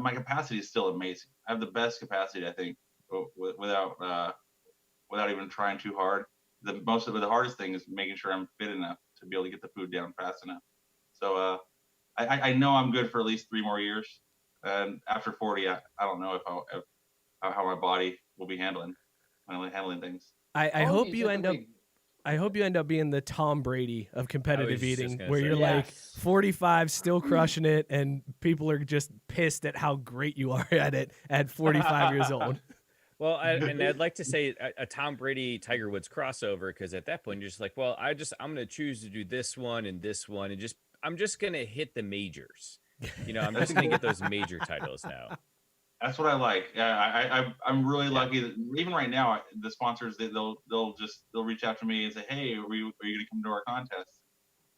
D: My capacity is still amazing. I have the best capacity, I think, without even trying too hard. The hardest thing is making sure I'm fit enough to be able to get the food down fast enough. So I know I'm good for at least 3 more years, and after 40, I don't know if how my body will be handling things.
A: I hope you end up. I hope you end up being the Tom Brady of competitive eating, where you're like 45, still crushing it, and people are just pissed at how great you are at it at 45 years old.
B: Well, I'd like to say a Tom Brady Tiger Woods crossover, because at that point you're just like, well, I'm going to choose to do this one, and I'm just going to hit the majors. I'm just going to get those major titles now.
D: That's what I like. Yeah, I'm really lucky that even right now, the sponsors they'll reach out to me and say, "Hey, are you going to come to our contest?"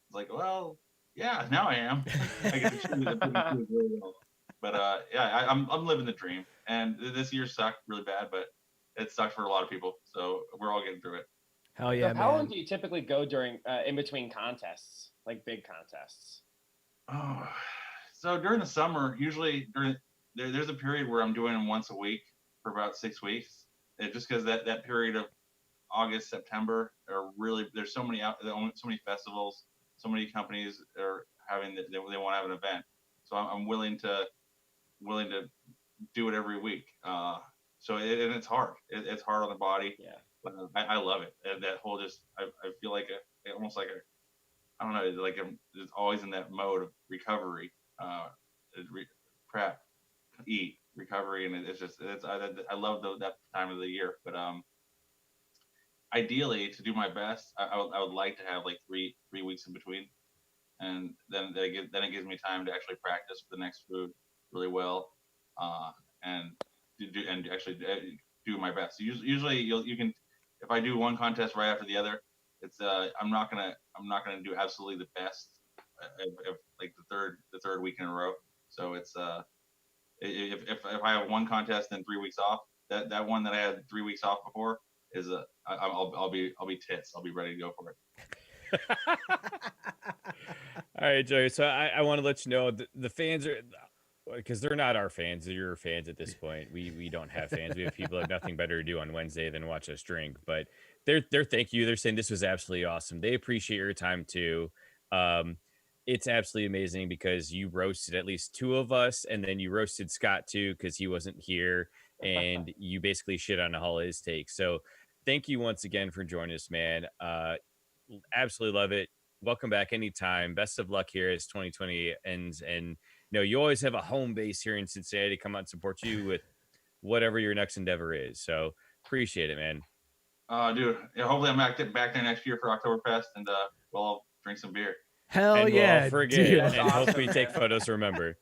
D: It's like, well, yeah, now I am. I get to choose it really well. But I'm living the dream. And this year sucked really bad, but it sucked for a lot of people. So we're all getting through it.
A: Hell yeah,
C: so how long do you typically go during in between contests, like big contests?
D: Oh, so during the summer, usually there's a period where I'm doing them once a week for about 6 weeks. Just because that period of August, September are really, there's so many so many festivals, so many companies are having they want to have an event. So I'm willing to do it every week. So and it's hard. It's hard on the body.
C: Yeah.
D: But I love it. And that whole I feel like almost like I don't know, like I'm just always in that mode of recovery, prep, eat, recovery, and I love that time of the year. But ideally, to do my best, I would like to have like three weeks in between, and then it gives me time to actually practice for the next food really well, and actually do my best. So usually you can, if I do one contest right after the other, it's I'm not gonna do absolutely the best if like the third week in a row. So it's if I have one contest and 3 weeks off, that one that I had 3 weeks off before is I'll be tits. I'll be ready to go for it.
B: All right, Joey. So I want to let you know the fans are, because they're not our fans. They're your fans at this point. We don't have fans. We have people who have nothing better to do on Wednesday than watch us drink. But they're thank you. They're saying this was absolutely awesome. They appreciate your time too. It's absolutely amazing because you roasted at least 2 of us, and then you roasted Scott too because he wasn't here, and you basically shit on all his takes. So thank you once again for joining us, man. Absolutely love it. Welcome back anytime. Best of luck here as 2020 ends, and you always have a home base here in Cincinnati to come out and support you with whatever your next endeavor is. So appreciate it, man.
D: Dude, hopefully I'm back there next year for Oktoberfest, and we'll all drink some beer.
A: Hell
B: and
A: yeah,
B: we'll all forget
A: dude.
B: and
C: That's
B: hopefully
C: awesome,
B: take
C: man.
B: photos to remember.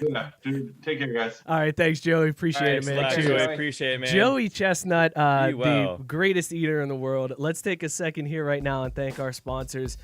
D: Yeah, dude, take care, guys.
A: All right, thanks, Joey. Appreciate
C: All
A: it,
C: right,
A: man.
B: Thanks,
C: Cheers.
B: Joey.
A: Cheers.
C: Joey.
B: Appreciate it, man.
A: Joey Chestnut,
B: Be well.
A: the greatest eater in the world. Let's take a second here right now and thank our sponsors.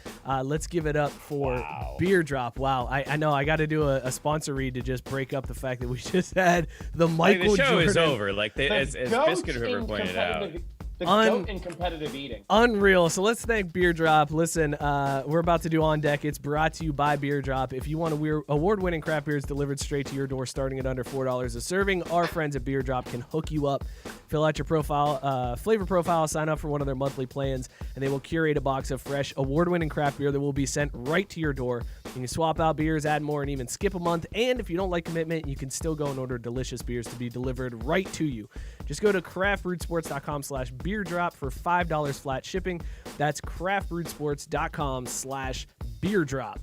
A: Let's give it up for
B: Wow.
A: Beer Drop. Wow, I know I got to do a sponsor read to just break up the fact that we just had the
B: Like,
A: Michael
B: the show
A: Jordan.
B: is over. Like
C: The
B: as
C: goat
B: Biscuit River
C: in
B: pointed out.
C: competitive- The
A: Un-
C: goat in competitive eating.
A: Unreal. So let's thank Beer Drop. Listen, we're about to do On Deck. It's brought to you by Beer Drop. If you want award-winning craft beers delivered straight to your door starting at under $4 a serving, our friends at Beer Drop can hook you up. Fill out your profile, flavor profile, sign up for one of their monthly plans, and they will curate a box of fresh, award-winning craft beer that will be sent right to your door. You can swap out beers, add more, and even skip a month. And if you don't like commitment, you can still go and order delicious beers to be delivered right to you. Just go to craftbrewsports.com/beerdrop for $5 flat shipping. That's craftbrewsports.com/beerdrop.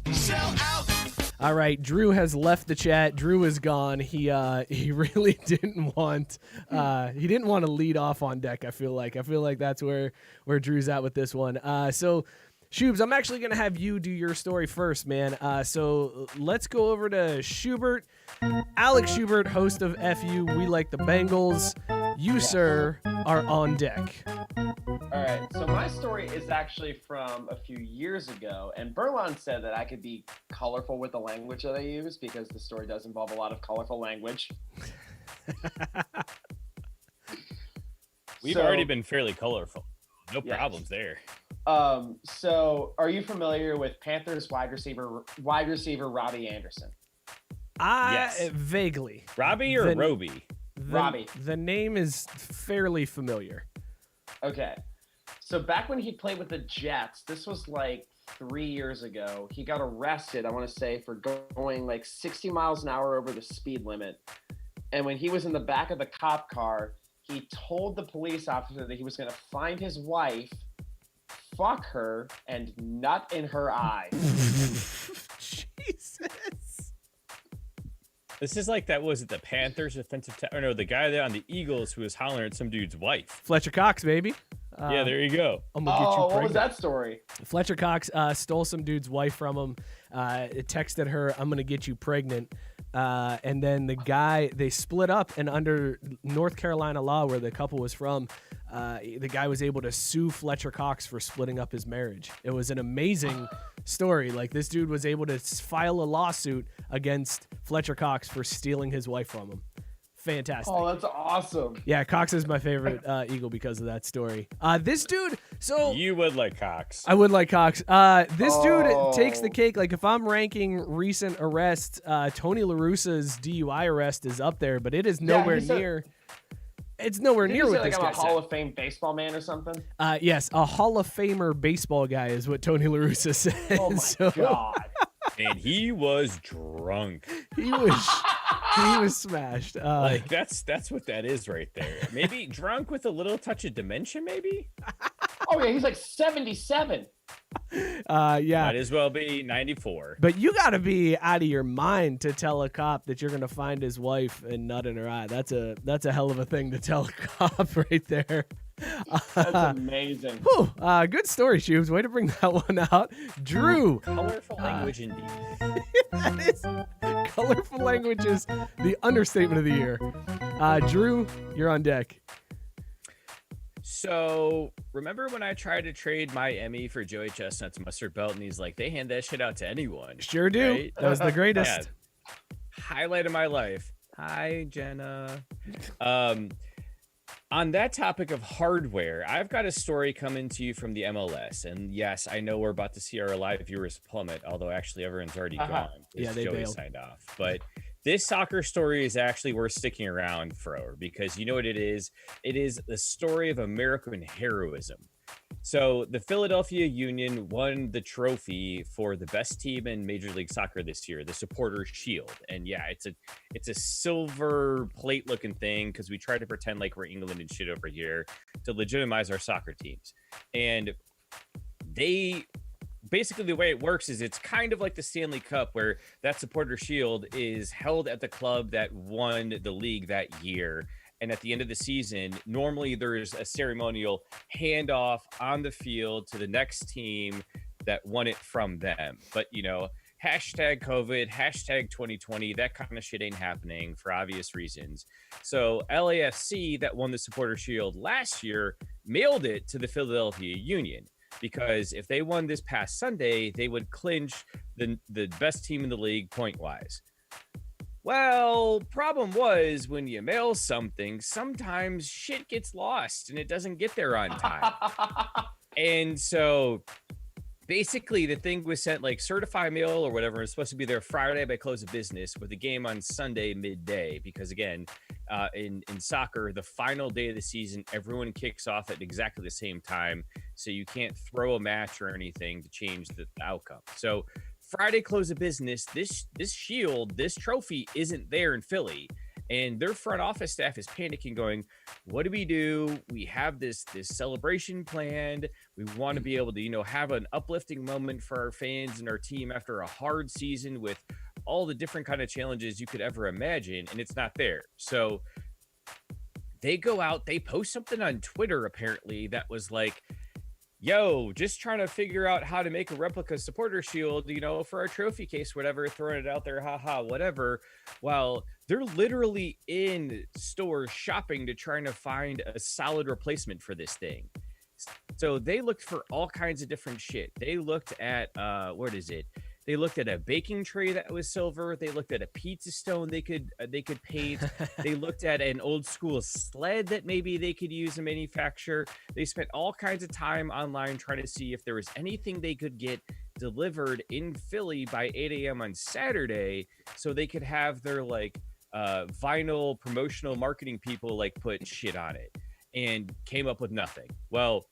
A: All right, Drew has left the chat. Drew is gone. He really didn't want to lead off On Deck. I feel like that's where Drew's at with this one. So Shubs, I'm actually gonna have you do your story first, man. So let's go over to Schubert. Alex Schubert, host of FU We Like the Bengals. You, sir, are on deck.
C: All right, so my story is actually from a few years ago, and Berlon said that I could be colorful with the language that I use because the story does involve a lot of colorful language.
B: We've
C: So-
B: already been fairly colorful. No
C: Yes.
B: problems there.
C: So are you familiar with Panthers wide receiver Robbie Anderson?
B: Yes.
A: Vaguely.
B: Robbie or
A: Then-
B: Roby?
C: Robbie.
A: The name is fairly familiar.
C: Okay. So back when he played with the Jets, this was like 3 years ago, he got arrested, I want to say, for going like 60 miles an hour over the speed limit. And when he was in the back of the cop car, he told the police officer that he was going to find his wife, fuck her, and nut in her eye.
A: Jesus.
B: This is like that. Was it the Panthers offensive? Or no, the guy there on the Eagles who was hollering at some dude's wife.
A: Fletcher Cox, baby.
B: Yeah, there you go.
A: I'm gonna get you
C: Oh, what
A: pregnant.
C: was that story?
A: Fletcher Cox stole some dude's wife from him. Texted her, "I'm gonna get you pregnant." And then they split up, and under North Carolina law, where the couple was from, the guy was able to sue Fletcher Cox for splitting up his marriage. It was an amazing story. Like, this dude was able to file a lawsuit against Fletcher Cox for stealing his wife from him. Fantastic.
C: Oh, that's awesome.
A: Yeah, Cox is my favorite Eagle because of that story. This dude, so
B: You would like Cox.
A: I would like Cox. This dude
C: Oh.
A: takes the cake. Like, if I'm ranking recent arrests, Tony La Russa's DUI arrest is up there, but it is nowhere
C: he said-
A: near. It's nowhere
C: Did
A: near
C: you say
A: what
C: like
A: this
C: I'm
A: guy
C: a Hall
A: said.
C: of Fame baseball man or something?
A: Yes, a Hall of Famer baseball guy is what Tony La Russa said.
C: Oh my
A: So
C: god.
B: And he was drunk.
A: he was smashed.
B: Like that's what that is right there. Maybe drunk with a little touch of dementia, maybe?
C: Oh yeah, he's like 77.
A: Yeah.
B: Might as well be 94.
A: But you got to be out of your mind to tell a cop that you're going to find his wife and nut in her eye. That's a hell of a thing to tell a cop right there.
C: That's amazing.
A: Whew, good story, Shubes. Way to bring that one out. Drew,
B: Colorful language indeed.
A: that is colorful language is the understatement of the year. Drew, you're on deck.
B: So remember when I tried to trade my Emmy for Joey Chestnut's mustard belt, and he's like, they hand that shit out to anyone.
A: Sure do.
B: Right?
A: That was the greatest.
B: Yeah. Highlight of my life. Hi, Jenna. On that topic of hardware, I've got a story coming to you from the MLS. And yes, I know we're about to see our live viewers plummet, although actually everyone's already gone.
A: Yeah, they
B: Joey
A: bailed.
B: signed off. But this soccer story is actually worth sticking around for, because you know what it is? It is the story of American heroism. So the Philadelphia Union won the trophy for the best team in Major League Soccer this year, the Supporters Shield. And yeah, it's a silver plate looking thing, because we try to pretend like we're England and shit over here to legitimize our soccer teams. And they basically, the way it works is it's kind of like the Stanley Cup, where that Supporter Shield is held at the club that won the league that year. And at the end of the season, normally there's a ceremonial handoff on the field to the next team that won it from them. But, hashtag COVID, hashtag 2020, that kind of shit ain't happening for obvious reasons. So LAFC, that won the Supporter Shield last year, mailed it to the Philadelphia Union, because if they won this past Sunday, they would clinch the best team in the league point-wise. Well, problem was, when you mail something, sometimes shit gets lost and it doesn't get there on time. And so basically the thing was sent like certified mail or whatever. It's supposed to be there Friday by close of business, with the game on Sunday midday, because again, in soccer, the final day of the season, everyone kicks off at exactly the same time. So you can't throw a match or anything to change the outcome. So Friday close of business, this shield, this trophy isn't there in Philly. And their front office staff is panicking, going, what do? We have this celebration planned. We want to be able to, have an uplifting moment for our fans and our team after a hard season with all the different kind of challenges you could ever imagine. And it's not there. So they go out, they post something on Twitter, apparently, that was like, yo, just trying to figure out how to make a replica supporter shield, for our trophy case, whatever, throwing it out there, haha, whatever. Well, they're literally in stores shopping to trying to find a solid replacement for this thing. So they looked for all kinds of different shit. They looked at, what is it? They looked at a baking tray that was silver. They looked at a pizza stone they could paint. They looked at an old school sled that maybe they could use and manufacture. They spent all kinds of time online trying to see if there was anything they could get delivered in Philly by 8 a.m. on Saturday, so they could have their vinyl promotional marketing people put shit on it, and came up with nothing. Well,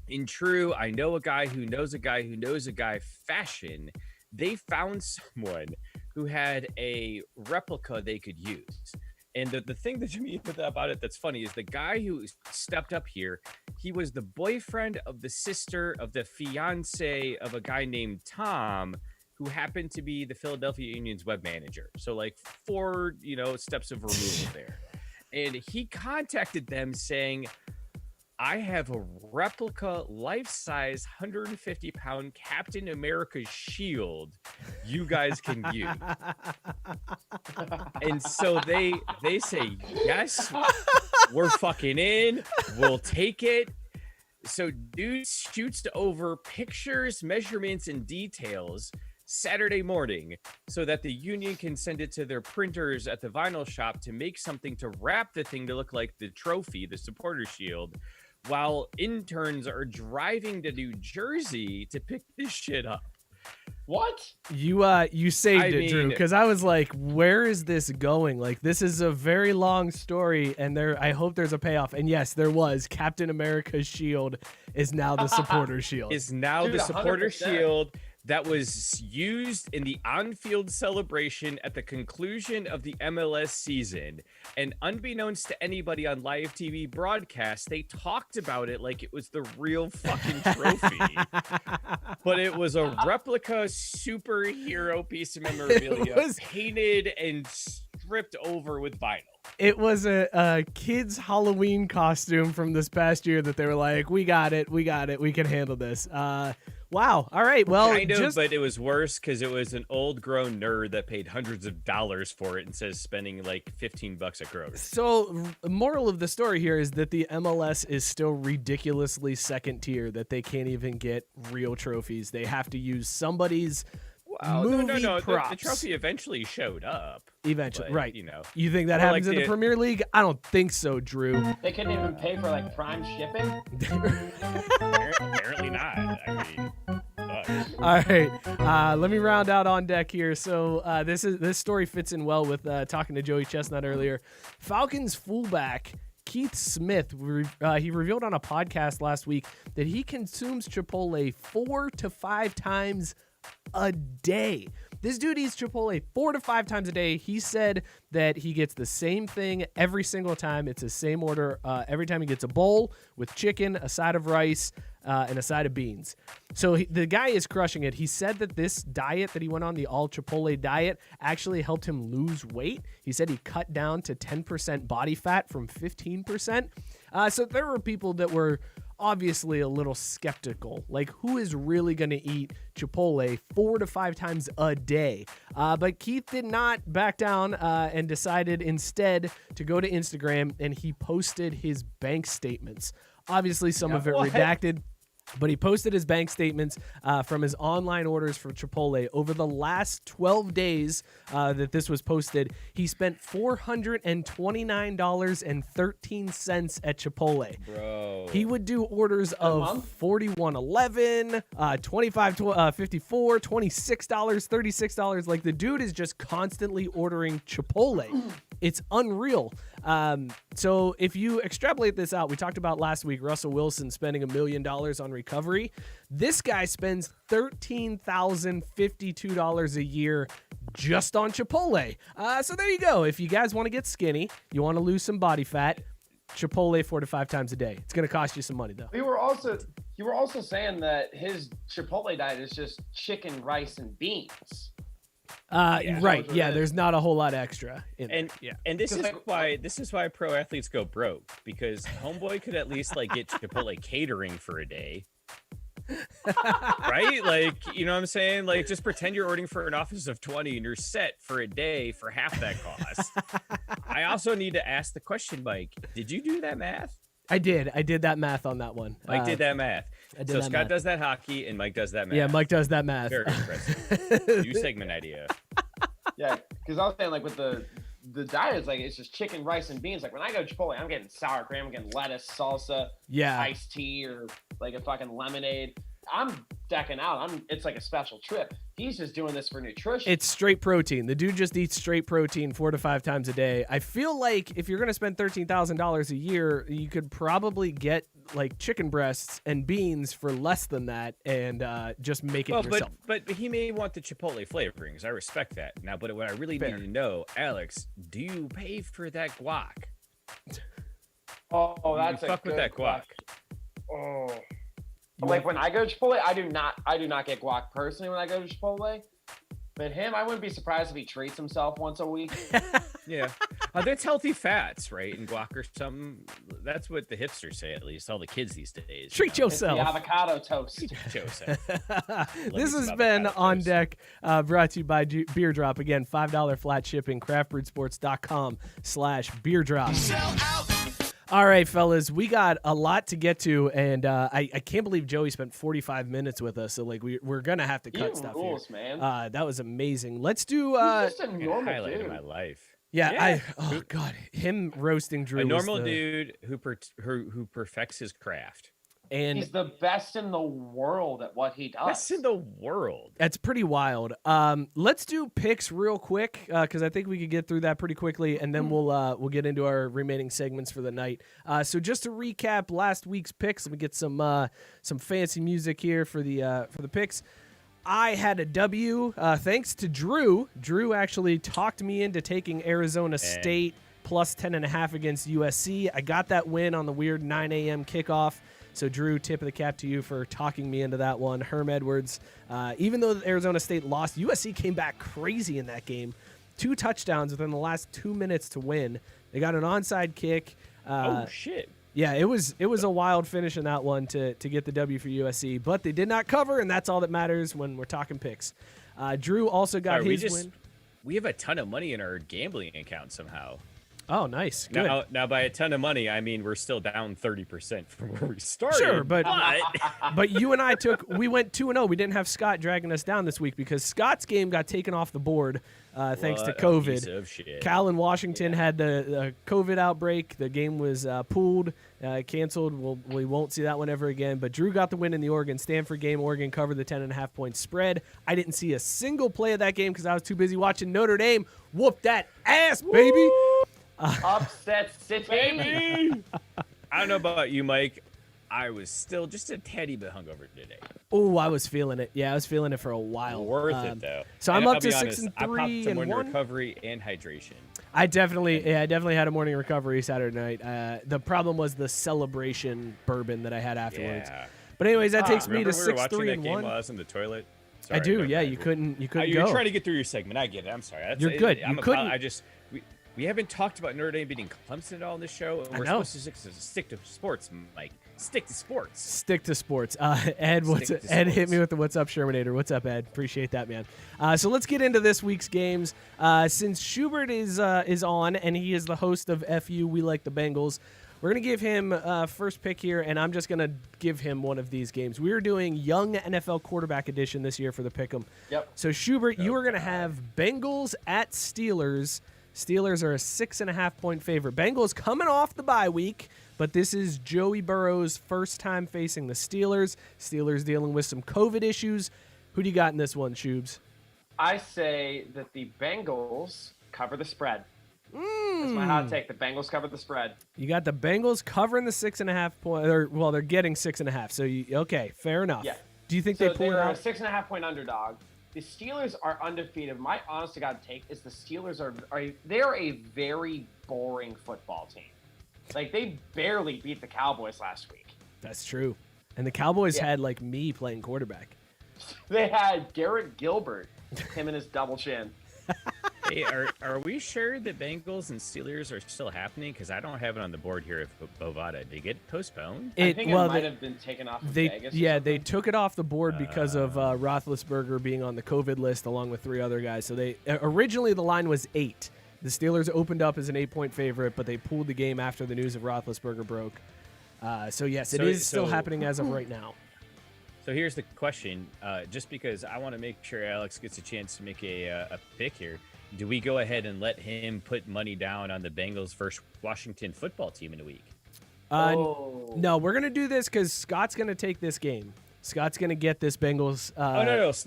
B: in true I know a guy who knows a guy who knows a guy fashion, they found someone who had a replica they could use. And the thing that to me about it that's funny is the guy who stepped up here, he was the boyfriend of the sister of the fiance of a guy named Tom, who happened to be the Philadelphia Union's web manager. So 4, steps of removal there. And he contacted them saying, I have a replica life-size 150-pound Captain America shield you guys can use. And so they say, yes, we're fucking in. We'll take it. So dude shoots over pictures, measurements, and details Saturday morning so that the union can send it to their printers at the vinyl shop to make something to wrap the thing to look like the trophy, the supporter shield, while interns are driving to New Jersey to pick this shit up.
C: What?
A: You saved it, Drew, because I was like, where is this going? This is a very long story, and I hope there's a payoff. And yes, there was. Captain America's shield is now the supporter shield.
B: Is now
C: Dude,
B: the supporter
C: 100%.
B: Shield that was used in the on-field celebration at the conclusion of the MLS season. And unbeknownst to anybody on live TV broadcast, they talked about it like it was the real fucking trophy. But it was a replica superhero piece of memorabilia painted and stripped over with vinyl.
A: It was a kid's Halloween costume from this past year that they were like, we got it, we can handle this. Wow. All right. Well,
B: kind of, but it was worse because it was an old grown nerd that paid hundreds of dollars for it instead of spending $15 at Kroger.
A: So moral of the story here is that the MLS is still ridiculously second tier, that they can't even get real trophies. They have to use somebody's movie props.
B: The trophy eventually showed up.
A: Eventually,
B: but,
A: right. You think that happens in the Premier League? I don't think so, Drew.
C: They couldn't even pay for Prime shipping?
B: Apparently not. I mean,
A: all right, let me round out on deck here. So this story fits in well with talking to Joey Chestnut earlier. Falcons fullback Keith Smith, he revealed on a podcast last week that he consumes Chipotle 4 to 5 times a day. This dude eats Chipotle 4 to 5 times a day. He said that he gets the same thing every single time. It's the same order every time. He gets a bowl with chicken, a side of rice, and a side of beans. So the guy is crushing it. He said that this diet that he went on, the all Chipotle diet, actually helped him lose weight. He said he cut down to 10% body fat from 15%. So there were people that were obviously a little skeptical. Like, who is really going to eat Chipotle 4 to 5 times a day? But Keith did not back down and decided instead to go to Instagram, and he posted his bank statements. Obviously, some of it redacted. But he posted his bank statements from his online orders for Chipotle. Over the last 12 days that this was posted, he spent $429.13 at Chipotle.
B: Bro.
A: He would do orders of $41.11, $25.54, $26, $36. Like, the dude is just constantly ordering Chipotle. It's unreal. So if you extrapolate this out, we talked about last week Russell Wilson spending $1 million on recovery. This guy spends $13,052 a year just on Chipotle. So there you go. If you guys want to get skinny, you want to lose some body fat, Chipotle 4 to 5 times a day. It's going to cost you some money, though.
C: You were also saying that his Chipotle diet is just chicken, rice, and beans.
A: Right. Yeah, there's not a whole lot extra in there. Yeah.
B: And this is why pro athletes go broke, because homeboy could at least like get Chipotle catering for a day. Right? Like, you know what I'm saying? Like, just pretend you're ordering for an office of 20 and you're set for a day for half that cost. I also need to ask the question, Mike, did you do that math?
A: I did that math on that one.
B: Mike did that math. So Scott
A: math.
B: does that hockey and Mike does that math.
A: Yeah, Mike does that math.
B: Very impressive. New segment idea.
C: Yeah, because I was saying, like, with the diet, it's like, it's just chicken, rice, and beans. Like, when I go to Chipotle, I'm getting sour cream, I'm getting lettuce, salsa, iced tea, or like a fucking lemonade. I'm decking out. It's like a special trip. He's just doing this for nutrition.
A: It's straight protein. The dude just eats straight protein 4 to 5 times a day. I feel like if you're going to spend $13,000 a year, you could probably get like chicken breasts and beans for less than that and just make it yourself.
B: But he may want the Chipotle flavorings. I respect that. Now, but what I really need to know, Alex, do you pay for that guac?
C: Oh, that's
B: you fuck with that guac.
C: Oh. Like, when I go to Chipotle, I do not get guac personally when I go to Chipotle. But him, I wouldn't be surprised if he treats himself once a week.
B: Yeah. That's healthy fats, right? And guac or something. That's what the hipsters say, at least. All the kids these days.
A: Treat yourself.
C: It's the avocado toast.
A: This has been On Deck, brought to you by Beer Drop. Again, $5 flat shipping, craftbrewsports.com/beer drop. Sell out. All right, fellas, we got a lot to get to, and I can't believe Joey spent 45 minutes with us. So, like, we're gonna have to cut stuff
C: rules,
A: here.
C: Man.
A: That was amazing. Let's do.
C: He's just a normal
B: highlight
C: dude.
B: of my life.
A: Yeah. Oh God, him roasting Drew.
B: A normal dude who perfects his craft.
A: And
C: he's the best in the world at what he does.
B: Best in the world.
A: That's pretty wild. Let's do picks real quick because I think we could get through that pretty quickly, and then we'll get into our remaining segments for the night. So just to recap last week's picks, let me get some fancy music here for the picks. I had a W thanks to Drew. Drew actually talked me into taking Arizona State plus 10.5 against USC. I got that win on the weird 9 a.m. kickoff. So, Drew, tip of the cap to you for talking me into that one. Herm Edwards, even though Arizona State lost, USC came back crazy in that game. 2 touchdowns within the last 2 minutes to win. They got an onside kick.
B: Oh, shit.
A: Yeah, it was a wild finish in that one to get the W for USC, but they did not cover, and that's all that matters when we're talking picks. Drew also got his win.
B: We have a ton of money in our gambling account somehow.
A: Oh, nice. Good.
B: Now, by a ton of money, I mean we're still down 30% from where we started.
A: Sure, but you and I we went 2-0. We didn't have Scott dragging us down this week because Scott's game got taken off the board thanks to COVID.
B: Piece of shit.
A: Cal in Washington had the COVID outbreak. The game was pulled, canceled. We won't see that one ever again. But Drew got the win in the Oregon-Stanford game. Oregon covered the 10.5-point spread. I didn't see a single play of that game because I was too busy watching Notre Dame whoop that ass, baby.
C: Upset City.
B: I don't know about you, Mike. I was still just a teddy bit hungover today.
A: Oh, I was feeling it. Yeah, I was feeling it for a while.
B: Worth it though.
A: So
B: and
A: I'm up to
B: honest,
A: 6-3
B: I popped some
A: and 1
B: recovery and hydration.
A: I definitely had a morning recovery Saturday night. The problem was the celebration bourbon that I had afterwards.
B: Yeah.
A: but anyways, that takes me to
B: 6-3
A: and 1.
B: While I was in the toilet. Sorry,
A: I do. Yeah, you couldn't go.
B: You're trying to get through your segment. I get it. I'm sorry.
A: You're good.
B: We haven't talked about Notre Dame beating Clemson at all in this show. And we're supposed to stick to sports, Mike. Stick to sports.
A: Stick to sports. Ed, Ed hit me with the "What's up, Shermanator?" What's up, Ed? Appreciate that, man. So let's get into this week's games. Since Schubert is on and he is the host of FU, We Like the Bengals, we're going to give him first pick here, and I'm just going to give him one of these games. We are doing Young NFL Quarterback Edition this year for the Pick'em.
C: Yep.
A: So, Schubert, you are going to have Bengals at Steelers. Steelers are a 6.5-point favorite. Bengals coming off the bye week, but this is Joey Burrow's first time facing the Steelers. Steelers dealing with some COVID issues. Who do you got in this one, Shubes?
C: I say that the Bengals cover the spread. That's my hot take. The Bengals cover the spread.
A: You got the Bengals covering the 6.5 point. Well, they're getting 6.5. So okay, fair enough.
C: Yeah.
A: Do you think they pull it
C: they're a
A: out?
C: 6.5 point underdog. The Steelers are undefeated. My honest to God take is the Steelers are they're a very boring football team. Like they barely beat the Cowboys last week.
A: That's true. And the Cowboys had like me playing quarterback.
C: They had Garrett Gilbert, him and his double chin.
B: Hey, are we sure the Bengals and Steelers are still happening? Because I don't have it on the board here. If Bovada, did it get postponed?
C: I think it might have been taken off of Vegas.
A: Yeah, they took it off the board because of Roethlisberger being on the COVID list along with 3 other guys. So they originally the line was 8. The Steelers opened up as an 8-point favorite, but they pulled the game after the news of Roethlisberger broke. So yes, it is still happening as of right now.
B: So here's the question, just because I want to make sure Alex gets a chance to make a pick here. Do we go ahead and let him put money down on the Bengals versus Washington football team in a week?
A: No, we're going to do this because Scott's going to take this game. Scott's going to get this Bengals.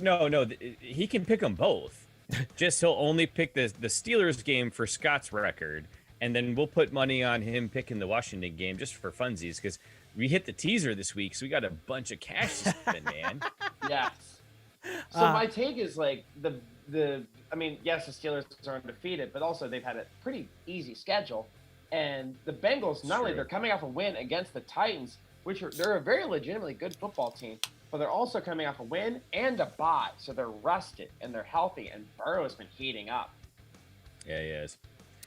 B: No. He can pick them both. Just he'll only pick the Steelers game for Scott's record, and then we'll put money on him picking the Washington game just for funsies because we hit the teaser this week, so we got a bunch of cash to spend, man.
C: Yes. So my take is like I mean, yes, the Steelers are undefeated, but also they've had a pretty easy schedule. And the Bengals, not only they're coming off a win against the Titans, they're a very legitimately good football team, but they're also coming off a win and a bye. So they're rested and they're healthy, and Burrow has been heating up.
B: Yeah, he is.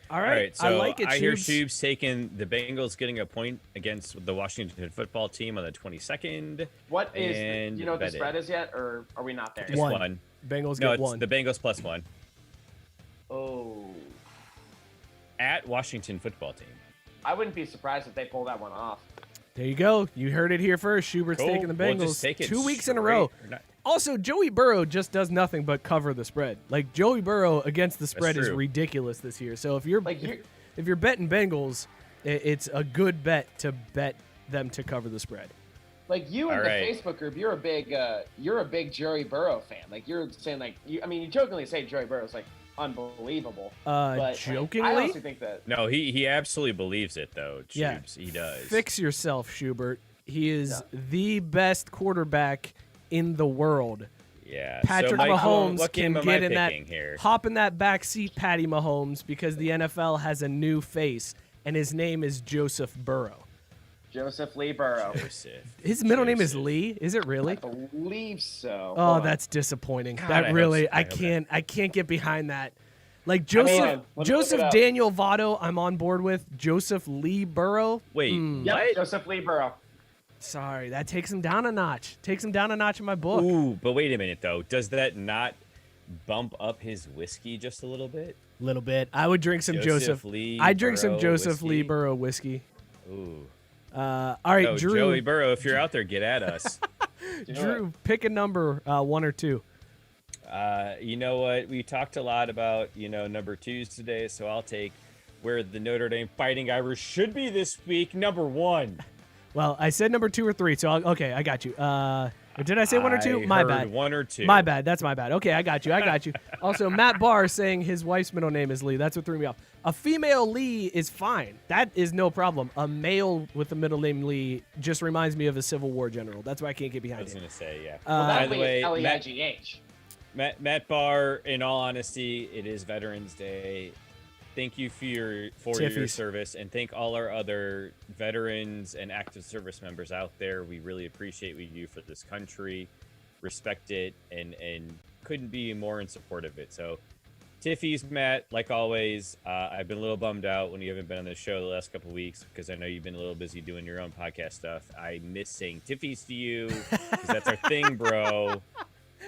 A: All right.
B: So
A: I like it,
B: I hear Shubes taking the Bengals getting a point against the Washington football team on the 22nd.
C: What is, you know what the spread is yet, or are we not there?
B: Just one.
A: Bengals get one.
B: The Bengals +1.
C: Oh.
B: At Washington football team.
C: I wouldn't be surprised if they pull that one off.
A: There you go. You heard it here first. Schubert's taking the Bengals.
B: We'll just take it
A: 2 weeks in a row. Also, Joey Burrow just does nothing but cover the spread. Like Joey Burrow against the spread is ridiculous this year. So if you're betting Bengals, it's a good bet to bet them to cover the spread.
C: Like you in the Facebook group, you're a big Joey Burrow fan. Like you're saying you jokingly say Joey Burrow's like unbelievable. But
A: jokingly?
C: I honestly think that.
B: No, he absolutely believes it though.
A: Yeah,
B: he does.
A: Fix yourself, Schubert. He is the best quarterback in the world.
B: Yeah,
A: Patrick Mahomes can get in that,
B: here?
A: hop in that back seat, Patty Mahomes, because the NFL has a new face, and his name is Joseph Burrow.
C: Joseph Lee Burrow.
A: His middle name is Lee. Is it really?
C: I believe so.
A: Oh, that's disappointing. God, I can't get behind that. Like Joseph Daniel Votto, I'm on board with. Joseph Lee Burrow.
B: Wait,
C: what? Joseph Lee Burrow.
A: Sorry, that takes him down a notch. Takes him down a notch in my book.
B: Ooh, but wait a minute though. Does that not bump up his whiskey just a little bit?
A: Little bit. I would drink some Joseph Lee. I'd drink some Joseph Lee Burrow whiskey.
B: Ooh.
A: All right, Drew.
B: Joey Burrow, if you're out there, get at us.
A: Drew, pick a number, 1 or 2.
B: You know what? We talked a lot about, number 2s today, so I'll take where the Notre Dame Fighting Irish should be this week, number 1.
A: Well, I said number 2 or 3, so okay, I got you. Did I say 1 or 2? My bad.
B: 1 or 2.
A: My bad. That's my bad. Okay, I got you. Also, Matt Barr saying his wife's middle name is Lee. That's what threw me off. A female Lee is fine. That is no problem. A male with the middle name Lee just reminds me of a Civil War general. That's why I can't get behind it.
B: I was going to say, yeah.
C: By the way, L-E-I-G-H.
B: Matt Barr, in all honesty, it is Veterans Day. Thank you for your service, and thank all our other veterans and active service members out there. We really appreciate what you do for this country, respect it, and couldn't be more in support of it. So Tiffy's, Matt, like always. I've been a little bummed out when you haven't been on the show the last couple of weeks because I know you've been a little busy doing your own podcast stuff. I miss saying Tiffy's to you because that's our thing, bro.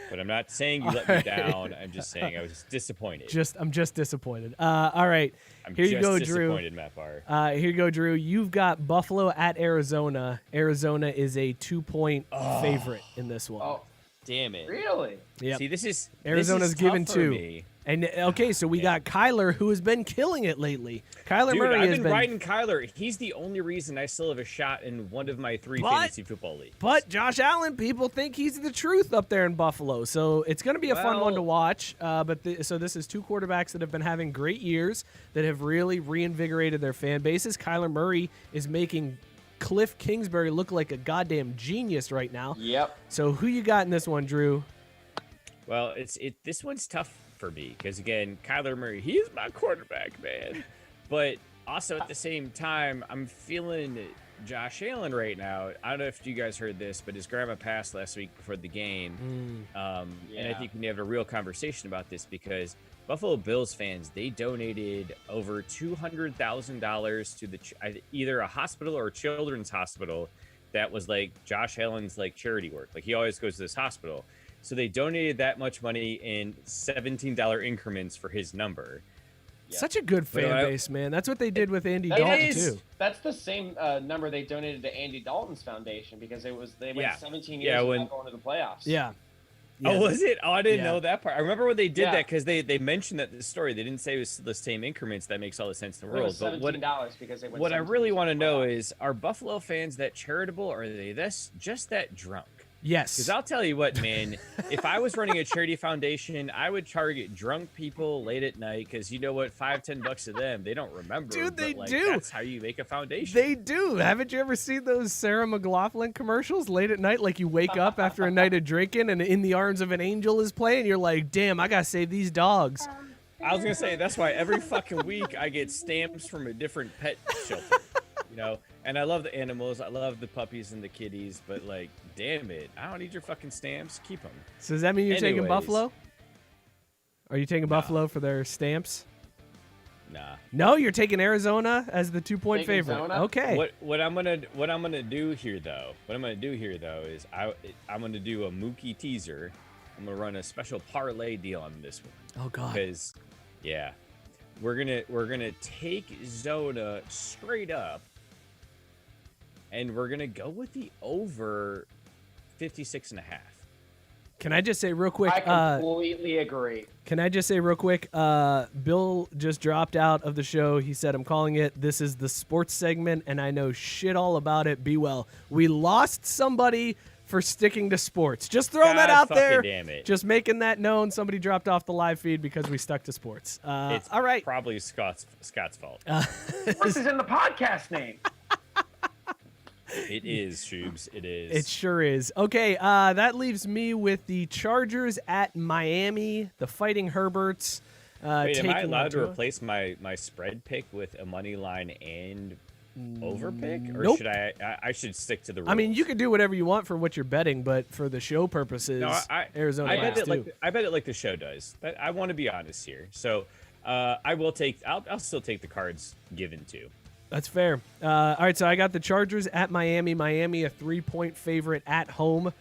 B: But I'm not saying you let me down. I'm just saying I was just disappointed.
A: I'm just disappointed. All right. Here you go, Drew.
B: Disappointed, Matt Barr.
A: Here you go, Drew. You've got Buffalo at Arizona. Arizona is a 2-point favorite in this one.
C: Oh,
B: damn it.
C: really?
A: Yeah.
B: See,
A: Arizona's
B: tough
A: given
B: for
A: 2.
B: me.
A: And okay, so we got Kyler, who has been killing it lately. Kyler
B: Dude,
A: Murray
B: I've
A: has
B: been riding Kyler. He's the only reason I still have a shot in one of my 3 fantasy football leagues.
A: But Josh Allen, people think he's the truth up there in Buffalo, so it's going to be a fun one to watch. So this is 2 quarterbacks that have been having great years that have really reinvigorated their fan bases. Kyler Murray is making Cliff Kingsbury look like a goddamn genius right now.
C: Yep.
A: So who you got in this one, Drew?
B: Well, this one's tough for me because again, Kyler Murray, he is my quarterback, man. But also at the same time, I'm feeling Josh Allen right now. I don't know if you guys heard this, but his grandma passed last week before the game. And I think we need to have a real conversation about this because Buffalo Bills fans, they donated over $200,000 to either a hospital or a children's hospital that was like Josh Allen's like charity work. Like he always goes to this hospital. So they donated that much money in $17 increments for his number.
A: Yeah. Such a good fan base, man. That's what they did with Andy Dalton, too.
C: That's the same number they donated to Andy Dalton's foundation because they went 17 years without going to the playoffs.
A: Yeah.
B: Oh, was it? Oh, I didn't know that part. I remember when they did that because they mentioned that in the story. They didn't say it was the same increments. That makes all the sense in the world.
C: It was $17 because they went.
B: What I really want to know is, are Buffalo fans that charitable or are they just that drunk?
A: Yes.
B: Because I'll tell you what, man, if I was running a charity foundation, I would target drunk people late at night because you know what, $5-10 to them, they don't remember.
A: Dude, they
B: but,
A: do.
B: That's how you make a foundation.
A: They do. Haven't you ever seen those Sarah McLachlan commercials late at night? Like you wake up after a night of drinking and In the Arms of an Angel is playing. You're like, damn, I got to save these dogs.
B: I was going to say, that's why every fucking week I get stamps from a different pet shelter, you know? And I love the animals. I love the puppies and the kitties, but like, damn it. I don't need your fucking stamps. Keep them.
A: So does that mean you're taking Buffalo? Are you taking Buffalo for their stamps?
B: Nah.
A: No, you're taking Arizona as the 2-point favorite.
C: Arizona?
A: Okay.
B: What I'm gonna do here though is I'm gonna do a Mookie teaser. I'm gonna run a special parlay deal on this one.
A: Oh God.
B: Because we're gonna take Zona straight up. And we're going to go with the over 56.5.
A: Can I just say real quick?
C: I completely agree.
A: Can I just say real quick? Bill just dropped out of the show. He said, I'm calling it. This is the sports segment, and I know shit all about it. Be well. We lost somebody for sticking to sports. Just throwing that out there.
B: Damn it.
A: Just making that known. Somebody dropped off the live feed because we stuck to sports.
B: It's
A: all right.
B: Probably Scott's fault.
C: Sports is in the podcast name.
B: It is, Schubs. It is.
A: It sure is. Okay, that leaves me with the Chargers at Miami, the Fighting Herberts.
B: Wait, am I allowed to replace my spread pick with a money line and over pick? Or
A: nope.
B: should I should stick to the rules?
A: I mean, you could do whatever you want for what you're betting, but for the show purposes, Arizona
B: I bet
A: too.
B: I bet it like the show does. But I want to be honest here. So I'll still take the cards given to.
A: That's fair. All right, so I got the Chargers at Miami. Miami, a 3-point favorite at home.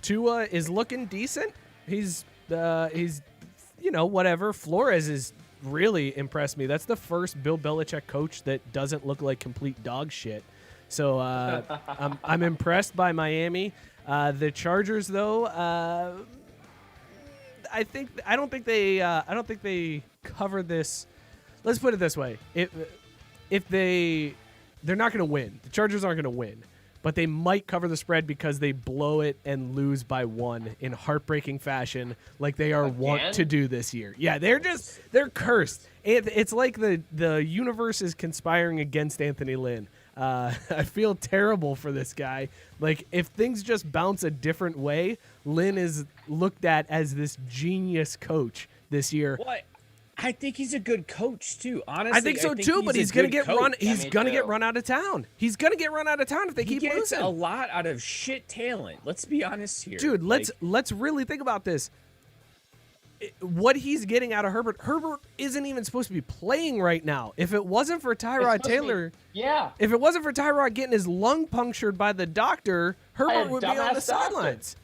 A: Tua is looking decent. He's whatever. Flores is really impressed me. That's the first Bill Belichick coach that doesn't look like complete dog shit. So I'm impressed by Miami. The Chargers, though, I don't think they cover this. Let's put it this way: they're not going to win. The Chargers aren't going to win, but they might cover the spread because they blow it and lose by 1 in heartbreaking fashion, like they are wont to do this year. Yeah, they're cursed. It's like the universe is conspiring against Anthony Lynn. I feel terrible for this guy. Like, if things just bounce a different way, Lynn is looked at as this genius coach this year.
B: What? I think he's a good coach too. Honestly,
A: I think so too. But he's gonna get run. He's gonna get run out of town. He's gonna get run out of town if they keep losing. He gets
B: a lot out of shit talent. Let's be honest here,
A: dude. Let's really think about this. what he's getting out of Herbert isn't even supposed to be playing right now. If it wasn't for Tyrod Taylor, if it wasn't for Tyrod getting his lung punctured by the doctor, Herbert would be on the sidelines.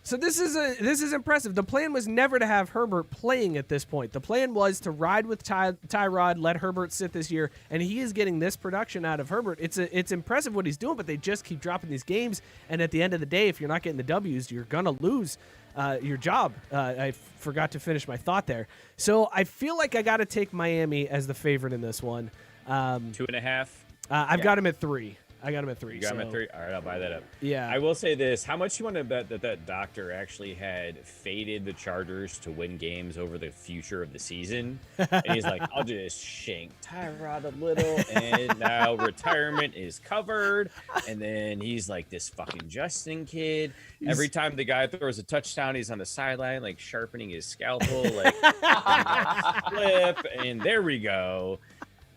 A: So this is impressive. The plan was never to have Herbert playing at this point. The plan was to ride with Tyrod, let Herbert sit this year, and he is getting this production out of Herbert. It's impressive what he's doing, but they just keep dropping these games, and at the end of the day, if you're not getting the W's, you're going to lose your job. I forgot to finish my thought there. So I feel like I got to take Miami as the favorite in this one.
B: 2.5?
A: I've got him at 3. I got him at 3.
B: You got him at 3? All right, I'll buy that up.
A: Yeah.
B: I will say this. How much you want to bet that doctor actually had faded the Chargers to win games over the future of the season? And he's like, I'll just shank Tyrod a little, and now retirement is covered. And then he's like this fucking Justin kid. Every time the guy throws a touchdown, he's on the sideline, like sharpening his scalpel, like flip, and there we go.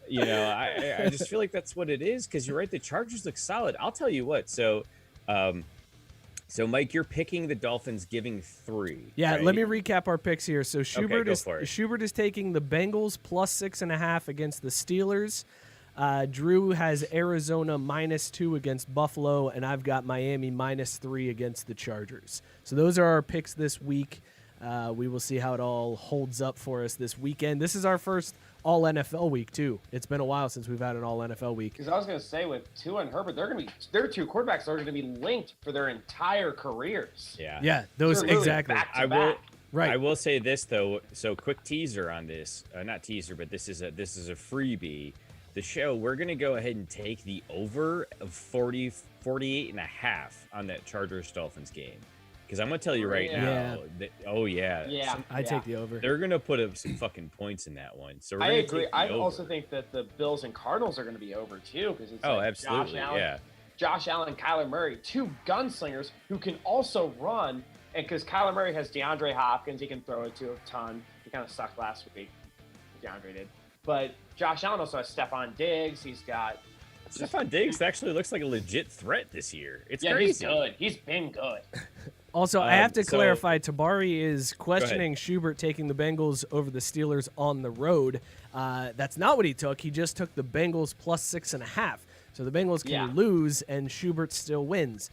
B: You know, I just feel like that's what it is, because you're right. The Chargers look solid. I'll tell you what. So Mike, you're picking the Dolphins, giving 3.
A: Yeah,
B: right?
A: let me recap our picks here. So Schubert
B: Schubert
A: is taking the Bengals plus 6.5 against the Steelers. Drew has Arizona -2 against Buffalo, and I've got Miami -3 against the Chargers. So those are our picks this week. We will see how it all holds up for us this weekend. This is our first all NFL week too. It's been a while since we've had an all NFL week.
C: Because I was going to say, with Tua and Herbert, their two quarterbacks are going to be linked for their entire careers.
A: Yeah, those exactly.
B: I will say this though. So quick teaser on this, not teaser, but this is a freebie. The show, we're going to go ahead and take the over of 48.5 on that Chargers Dolphins game. Because I'm going to tell you right now.
A: I take the over.
B: They're going to put up some fucking points in that one. So
C: I agree. I also think that the Bills and Cardinals are going to be over too. Because it's
B: absolutely.
C: Josh Allen, Kyler Murray, 2 gunslingers who can also run. And because Kyler Murray has DeAndre Hopkins, he can throw it to a ton. He kind of sucked last week. DeAndre did. But Josh Allen also has Stephon Diggs. He's got...
B: Stephon Diggs actually looks like a legit threat this year. It's crazy.
C: He's good. He's been good.
A: Also, I have to clarify, Tabari is questioning Schubert taking the Bengals over the Steelers on the road. That's not what he took. He just took the Bengals plus 6.5. So the Bengals can lose, and Schubert still wins.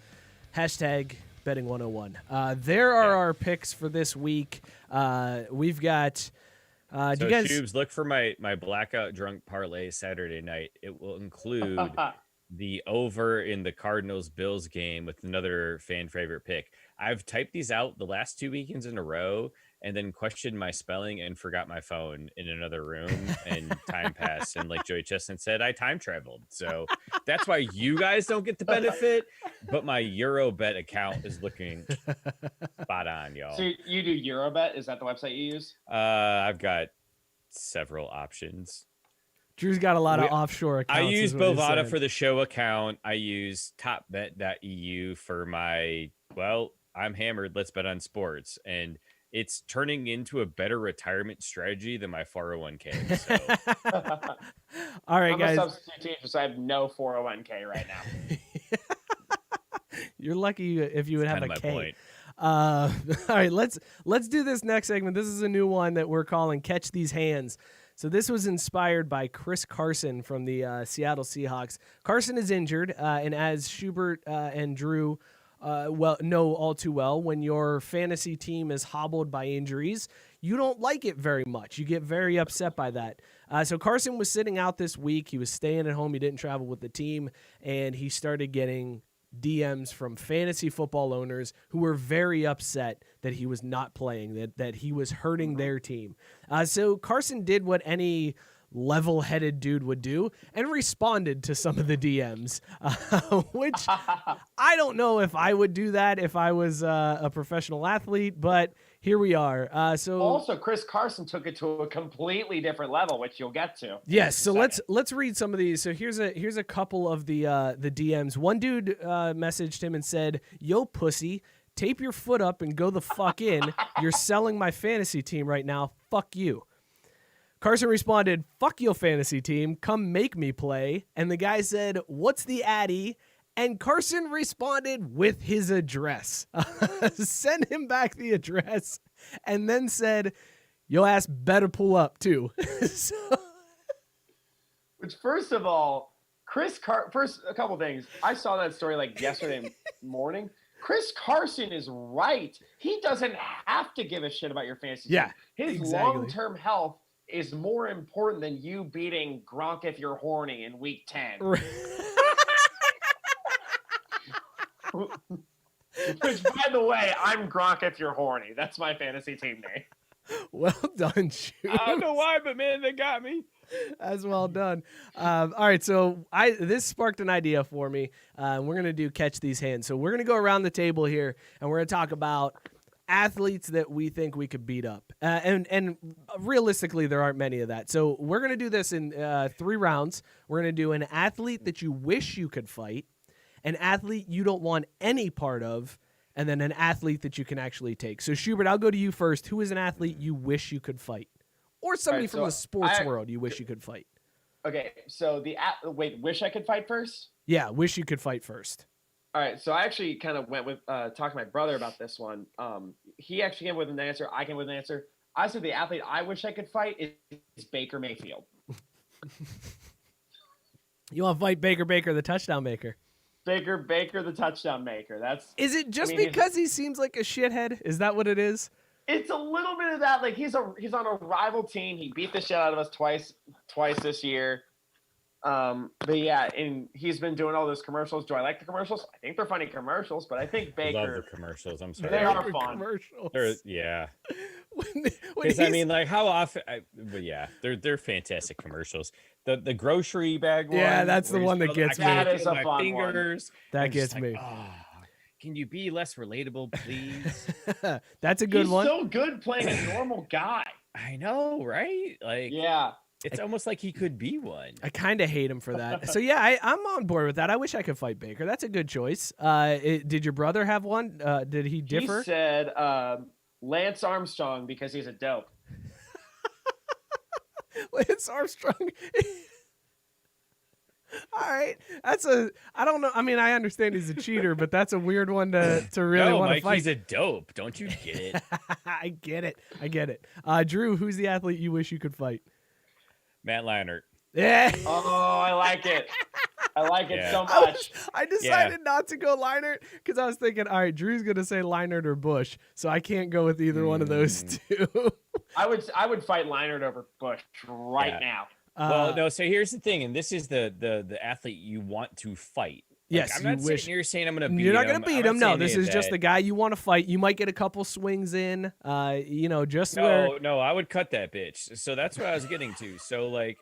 A: Hashtag betting 101. There are our picks for this week. We've got...
B: so you guys... Schubs, look for my blackout drunk parlay Saturday night. It will include the over in the Cardinals-Bills game with another fan favorite pick. I've typed these out the last 2 weekends in a row and then questioned my spelling and forgot my phone in another room, and time passed. And like Joey Chestnut said, I time traveled. So that's why you guys don't get the benefit, but my Eurobet account is looking spot on, y'all.
C: So you do Eurobet? Is that the website you use?
B: I've got several options.
A: Drew's got a lot of offshore accounts.
B: I use Bovada for the show account. I use topbet.eu for my, I'm hammered, let's bet on sports. And it's turning into a better retirement strategy than my 401k. So.
A: All right, guys.
C: I'm a substitute teacher, so I have no 401k right now.
A: You're lucky if you would have a K.
B: Point.
A: All right, let's do this next segment. This is a new one that we're calling Catch These Hands. So this was inspired by Chris Carson from the Seattle Seahawks. Carson is injured, and as Schubert and Drew know all too well, when your fantasy team is hobbled by injuries, you don't like it very much. You get very upset by that. So Carson was sitting out this week. He was staying at home. He didn't travel with the team, and he started getting DMs from fantasy football owners who were very upset that he was not playing, that he was hurting their team. So Carson did what any level-headed dude would do and responded to some of the DMs, which I don't know if I would do that if I was a professional athlete, but here we are. So
C: also, Chris Carson took it to a completely different level, which you'll get to.
A: Yes. So let's read some of these. So here's a couple of the DMs. One dude messaged him and said, "Yo, pussy, tape your foot up and go the fuck in. You're selling my fantasy team right now. Fuck you." Carson responded, "Fuck your fantasy team. Come make me play." And the guy said, "What's the addy? And Carson responded with his address. Send him back the address and then said, "Your ass better pull up too." So,
C: Which, first of all, first, a couple things. I saw that story like yesterday morning. Chris Carson is right. He doesn't have to give a shit about your fantasy team. His
A: exactly.
C: long-term health is more important than you beating Gronk if you're horny in week 10. Which, by the way, I'm Gronk if you're horny. That's my fantasy team name.
A: Well done, Shoot.
B: I don't know why, but man, they got me.
A: That's well done. All right, so this sparked an idea for me. We're gonna do catch these hands. So we're gonna go around the table here, and we're gonna talk about athletes that we think we could beat up. And realistically, there aren't many of that. So we're gonna do this in 3 rounds. We're gonna do an athlete that you wish you could fight, an athlete you don't want any part of, and then an athlete that you can actually take. So Schubert, I'll go to you first. Who is an athlete you wish you could fight? Or somebody from the sports world you wish you could fight.
C: Okay, so wish I could fight first?
A: Yeah, wish you could fight first.
C: All right, so I actually kind of went with talked to my brother about this one. He actually came with an answer. I came with an answer. I said the athlete I wish I could fight is Baker Mayfield.
A: You want to fight Baker, the touchdown maker?
C: Baker, the touchdown maker.
A: Is it just because he seems like a shithead? Is that what it is?
C: It's a little bit of that. Like he's on a rival team. He beat the shit out of us twice this year. But yeah, and he's been doing all those commercials. Do I like the commercials? I think they're funny commercials, but I think Baker.
B: I love the commercials. I'm sorry.
C: They are fun.
A: Commercials.
B: Yeah.
A: When
B: Because I mean, like, how often? But yeah, they're fantastic commercials. The grocery bag one.
A: Yeah, that's the one that gets me.
C: That is a
B: my
C: fun
B: fingers.
A: That
B: I'm
A: gets
B: just
A: me.
B: like, oh, can you be less relatable, please?
A: That's a good
C: He's
A: one.
C: so good playing a normal guy.
B: I know, right? Like,
C: Yeah.
B: it's almost like he could be one.
A: I kind of hate him for that. So yeah, I'm on board with that. I wish I could fight Baker. That's a good choice. Did your brother have one? Did he differ?
C: He said Lance Armstrong because he's a dope.
A: Lance Armstrong. All right, I don't know. I mean, I understand he's a cheater, but that's a weird one to really want to
B: Mike,
A: fight.
B: he's a dope. Don't you get it?
A: I get it. Drew, who's the athlete you wish you could fight?
B: Matt Leinart.
A: Yeah.
C: Oh, I like it. I like it
B: Yeah.
C: so much.
A: I decided not to go Leinart because I was thinking, all right, Drew's gonna say Leinart or Bush, so I can't go with either one of those two.
C: I would fight Leinart over Bush right now.
B: Well, no. So here's the thing, and this is the athlete you want to fight. Like,
A: Yes,
B: I'm not
A: you wish.
B: saying you're saying I'm going to beat him.
A: You're not gonna beat him. No, this is just
B: the
A: the guy you want to fight. You might get a couple swings in. Just where.
B: No, I would cut that bitch. So that's what I was getting to. So like,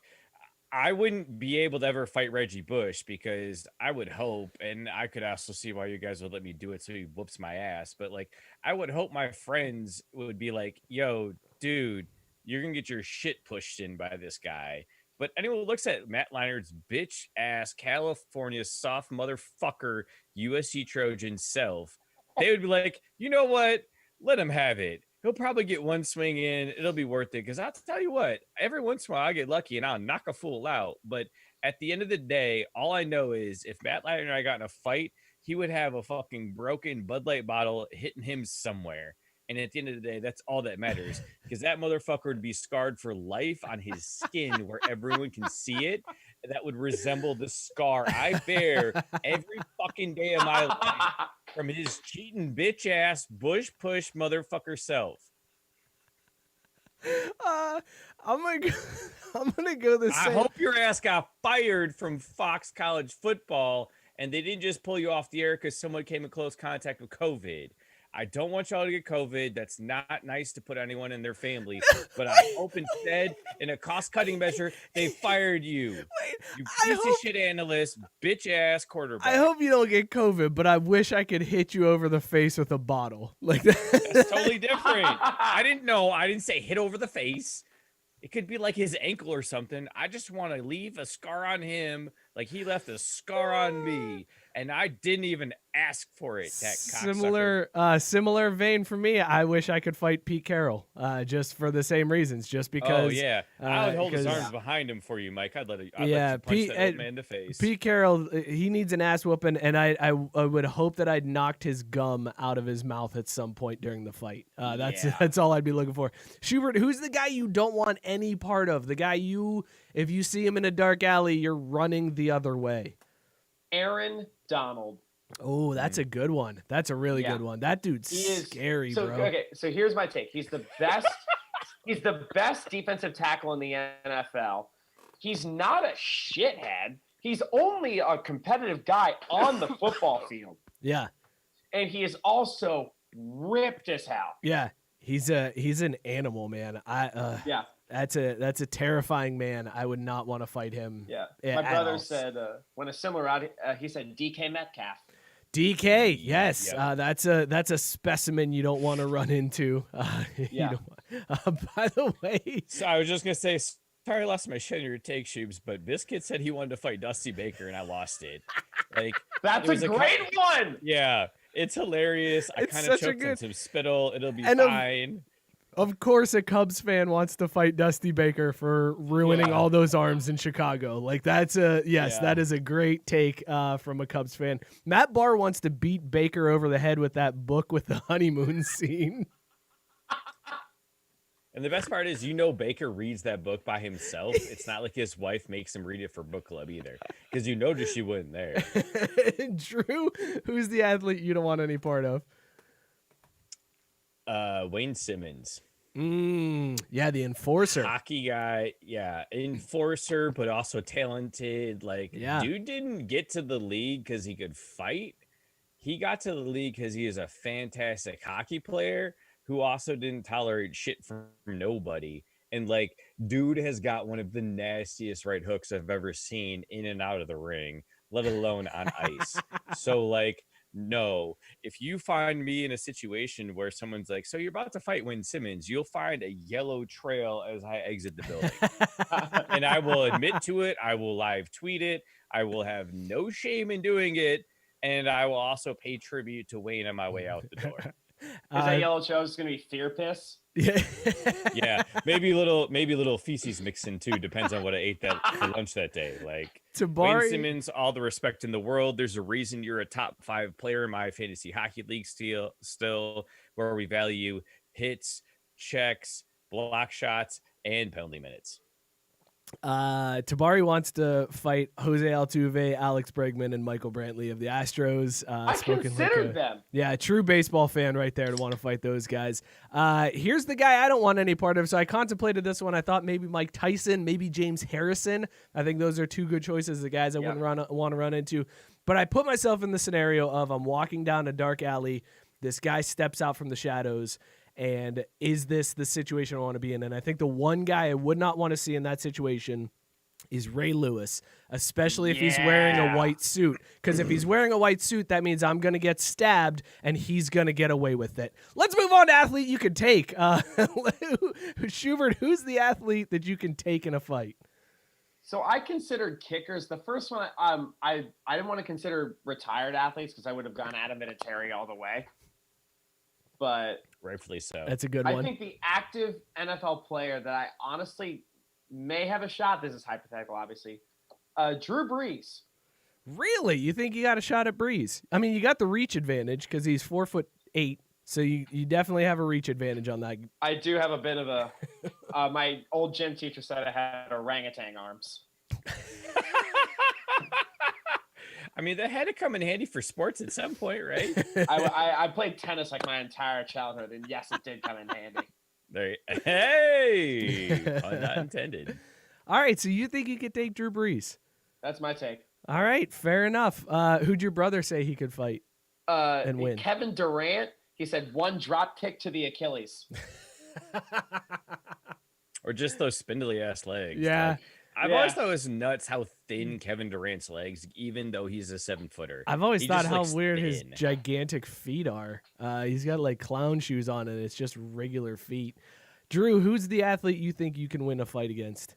B: I wouldn't be able to ever fight Reggie Bush because I would hope, and I could also see why you guys would let me do it so he whoops my ass. But like, I would hope my friends would be like, "Yo, dude, you're gonna get your shit pushed in by this guy." But anyone who looks at Matt Leinart's bitch ass California soft motherfucker USC Trojan self, they would be like, you know what? Let him have it. He'll probably get one swing in. It'll be worth it. Because I'll tell you what, every once in a while I get lucky and I'll knock a fool out. But at the end of the day, all I know is if Matt Leinart and I got in a fight, he would have a fucking broken Bud Light bottle hitting him somewhere. And at the end of the day, that's all that matters because that motherfucker would be scarred for life on his skin where everyone can see it. That would resemble the scar I bear every fucking day of my life from his cheating bitch ass Bush push motherfucker self.
A: I'm gonna go the same.
B: I hope your ass got fired from Fox College football and they didn't just pull you off the air because someone came in close contact with COVID. I don't want y'all to get COVID. That's not nice to put anyone in their family. But I hope instead, in a cost-cutting measure, they fired you. You piece of shit analyst, bitch-ass quarterback.
A: I hope you don't get COVID, but I wish I could hit you over the face with a bottle. Like that.
B: That's totally different. I didn't know. I didn't say hit over the face. It could be like his ankle or something. I just want to leave a scar on him like he left a scar on me. and I didn't even ask for it. That
A: Similar vein for me. I wish I could fight Pete Carroll, just for the same reasons. Just because.
B: Oh yeah, I would hold his arms behind him for you, Mike. I'd let you punch
A: Pete,
B: that old man in the face.
A: Pete Carroll, he needs an ass whooping, and I would hope that I'd knocked his gum out of his mouth at some point during the fight. That's all I'd be looking for. Schubert, who's the guy you don't want any part of? The guy if you see him in a dark alley, you're running the other way.
C: Aaron Donald.
A: Oh, that's a good one. That's a really good one. That dude's scary, bro.
C: Okay, so here's my take. He's the best. He's the best defensive tackle in the NFL. He's not a shithead. He's only a competitive guy on the football field.
A: Yeah.
C: And he is also ripped as hell.
A: Yeah. He's an animal, man. That's a terrifying man. I would not want to fight him.
C: Yeah. My brother said when a similar out, he said DK Metcalf.
A: DK, yes. Yep. That's a specimen you don't want to run into. By the way,
B: so I was just gonna say, sorry, I lost my shit in your take, Shubes, but Biscuit said he wanted to fight Dusty Baker, and I lost it. Like
C: that's a great one.
B: Yeah, it's hilarious. I kind of choked on some spittle. It'll be fine.
A: Of course, a Cubs fan wants to fight Dusty Baker for ruining all those arms in Chicago. Like that is a great take from a Cubs fan. Matt Barr wants to beat Baker over the head with that book with the honeymoon scene.
B: And the best part is, Baker reads that book by himself. It's not like his wife makes him read it for book club either, because just she wouldn't there.
A: Drew, who's the athlete you don't want any part of?
B: Wayne Simmons.
A: Yeah, the enforcer.
B: Hockey guy. Yeah, enforcer, but also talented. Dude didn't get to the league because he could fight. He got to the league because he is a fantastic hockey player who also didn't tolerate shit from nobody. And dude has got one of the nastiest right hooks I've ever seen in and out of the ring, let alone on ice. So no, if you find me in a situation where someone's like, so you're about to fight Wayne Simmons, you'll find a yellow trail as I exit the building. And I will admit to it. I will live tweet it. I will have no shame in doing it. And I will also pay tribute to Wayne on my way out the door.
C: Is that yellow trail is going to be fear piss?
A: Yeah.
B: Yeah, maybe a little feces mixed in too. Depends on what I ate for lunch that day. Wayne Simmons, all the respect in the world. There's a reason you're a top 5 player in my fantasy hockey league still, where we value hits, checks, block shots, and penalty minutes.
A: Tabari wants to fight Jose Altuve, Alex Bregman, and Michael Brantley of the Astros.
C: I considered them.
A: Yeah, true baseball fan right there to want to fight those guys. Here's the guy I don't want any part of. So I contemplated this one. I thought maybe Mike Tyson, maybe James Harrison. I think those are 2 good choices, the guys I wouldn't want to run into. But I put myself in the scenario of I'm walking down a dark alley. This guy steps out from the shadows. And is this the situation I want to be in? And I think the one guy I would not want to see in that situation is Ray Lewis, especially if he's wearing a white suit. Because if he's wearing a white suit, that means I'm going to get stabbed and he's going to get away with it. Let's move on to athlete you can take. Schubert, who's the athlete that you can take in a fight?
C: So I considered kickers. The first one, I didn't want to consider retired athletes because I would have gone Adam Vinatieri all the way. But
B: rightfully so.
A: That's a good one.
C: I think the active NFL player that I honestly may have a shot, this is hypothetical, obviously, Drew Brees.
A: Really? You think you got a shot at Brees? I mean, you got the reach advantage because he's 4'8", so you definitely have a reach advantage on that.
C: I do have a bit of a my old gym teacher said I had orangutan arms.
B: I mean, that had to come in handy for sports at some point, right?
C: I played tennis my entire childhood, and yes, it did come in handy.
B: Hey, pun not intended.
A: All right, so you think you could take Drew Brees?
C: That's my take.
A: All right, fair enough. Who'd your brother say he could fight and win?
C: Kevin Durant. He said 1 drop kick to the Achilles.
B: Or just those spindly ass legs.
A: Yeah.
B: I've always thought it was nuts how thin Kevin Durant's legs, even though he's a 7-footer.
A: I've always thought how weird his gigantic feet are. He's got clown shoes on and it's just regular feet. Drew, who's the athlete you think you can win a fight against?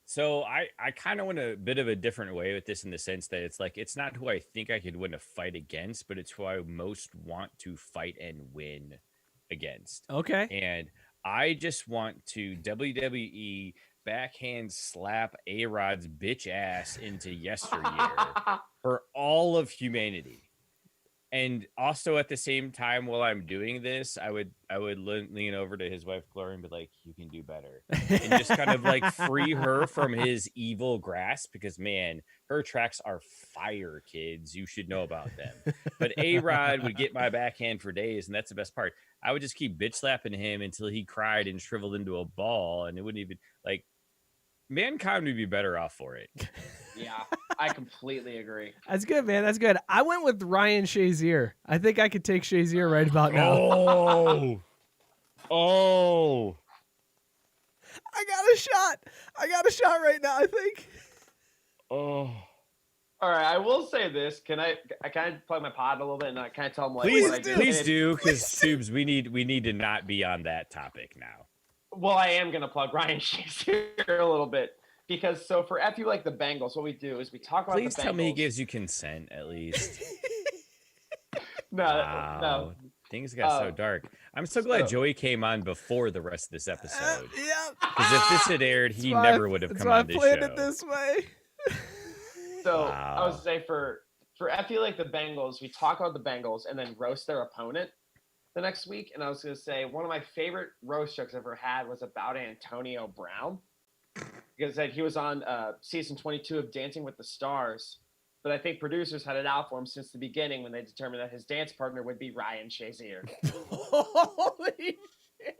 B: So I kind of went a bit of a different way with this in the sense that it's like it's not who I think I could win a fight against, but it's who I most want to fight and win against.
A: Okay.
B: And I just want to WWE backhand slap A-Rod's bitch ass into yesteryear for all of humanity. And also at the same time, while I'm doing this, I would lean over to his wife Gloria and be like, "You can do better," and just kind of like free her from his evil grasp. Because man, her tracks are fire, kids. You should know about them. But A-Rod would get my backhand for days, and that's the best part. I would just keep bitch slapping him until he cried and shriveled into a ball, and it wouldn't even like. Mankind would be better off for it.
C: Yeah, I completely agree.
A: That's good, man. That's good. I went with Ryan Shazier. I think I could take Shazier right about now.
B: Oh.
A: I got a shot right now, I think.
B: Oh.
C: All right, I will say this. Can I plug my pod a little bit and I kind of tell them like
B: Please
C: what I do?
B: Please do, because Schubs, we need to not be on that topic now.
C: Well, I am gonna plug Ryan Shazier a little bit. Because so for FU Like the Bengals, what we do is we talk about
B: Please
C: the Bengals.
B: tell me he gives you consent at least.
C: No.
B: Things got so dark. I'm so glad Joey came on before the rest of this episode.
A: Yeah.
B: Because if this had aired, he never would have come on this show.
A: That's why I planned it this way.
C: So I was say for FU Like the Bengals, we talk about the Bengals and then roast their opponent the next week. And I was going to say one of my favorite roast jokes I've ever had was about Antonio Brown. Because he was on season 22 of Dancing with the Stars. But I think producers had it out for him since the beginning when they determined that his dance partner would be Ryan Shazier.
A: Holy shit.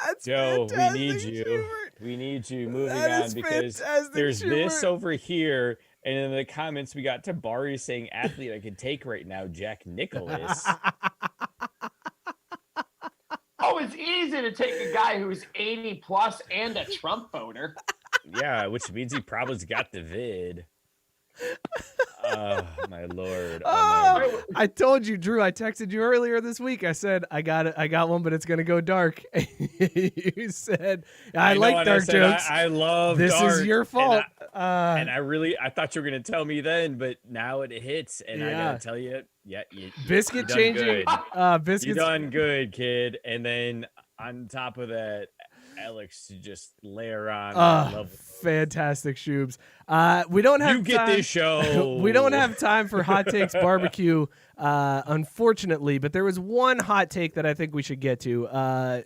A: That's
B: Joe,
A: fantastic,
B: we need you.
A: Schubert.
B: We need you moving
A: That
B: on
A: is
B: because
A: fantastic,
B: there's this
A: Schubert.
B: over here. And in the comments, we got Tabari saying athlete I could take right now, Jack Nicholas.
C: Oh, it's easy to take a guy who's 80 plus and a Trump voter.
B: Yeah, which means he probably's got the vid. Oh, my Lord.
A: Oh, I told you, Drew. I texted you earlier this week. I said I got one, but it's gonna go dark. You said I like dark jokes.
B: I love
A: this
B: dark.
A: is your fault.
B: And I thought you were gonna tell me then, but now it hits, and I gotta tell you,
A: biscuit
B: you
A: changing. Biscuits.
B: You done good, kid. And then on top of that, Alex to just layer on.
A: Fantastic, Schubs. We don't have
B: you get
A: time.
B: This show.
A: We don't have time for hot takes barbecue, unfortunately. But there was one hot take that I think we should get to.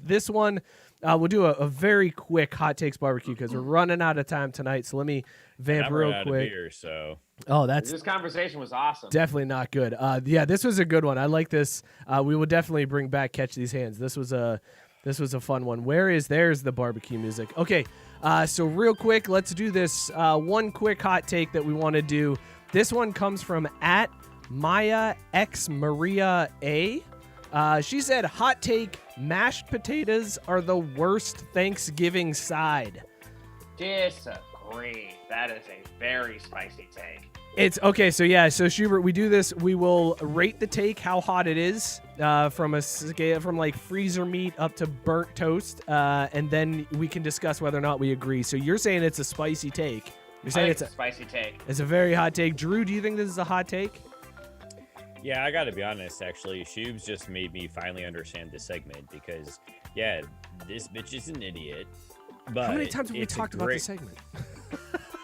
A: This one, we'll do a very quick hot takes barbecue because we're running out of time tonight. So let me vamp real quick.
B: Beer, so.
A: Oh,
C: this conversation was awesome.
A: Definitely not good. Yeah, this was a good one. I like this. We will definitely bring back Catch These Hands. This was a fun one. There's the barbecue music. Okay, so real quick, let's do this. One quick hot take that we want to do. This one comes from at Maya X Maria A. She said, hot take, mashed potatoes are the worst Thanksgiving side.
C: Disagree. That is a very spicy take.
A: It's okay. So yeah. So Schubert, we do this. We will rate the take, how hot it is, from a scale from like freezer meat up to burnt toast, and then we can discuss whether or not we agree. So you're saying it's a spicy take. You're saying it's a
C: spicy take.
A: It's a very hot take. Drew, do you think this is a hot take?
B: Yeah, I got to be honest. Actually, Schubs just made me finally understand this segment because, yeah, this bitch is an idiot. But
A: how many times have we talked about this segment?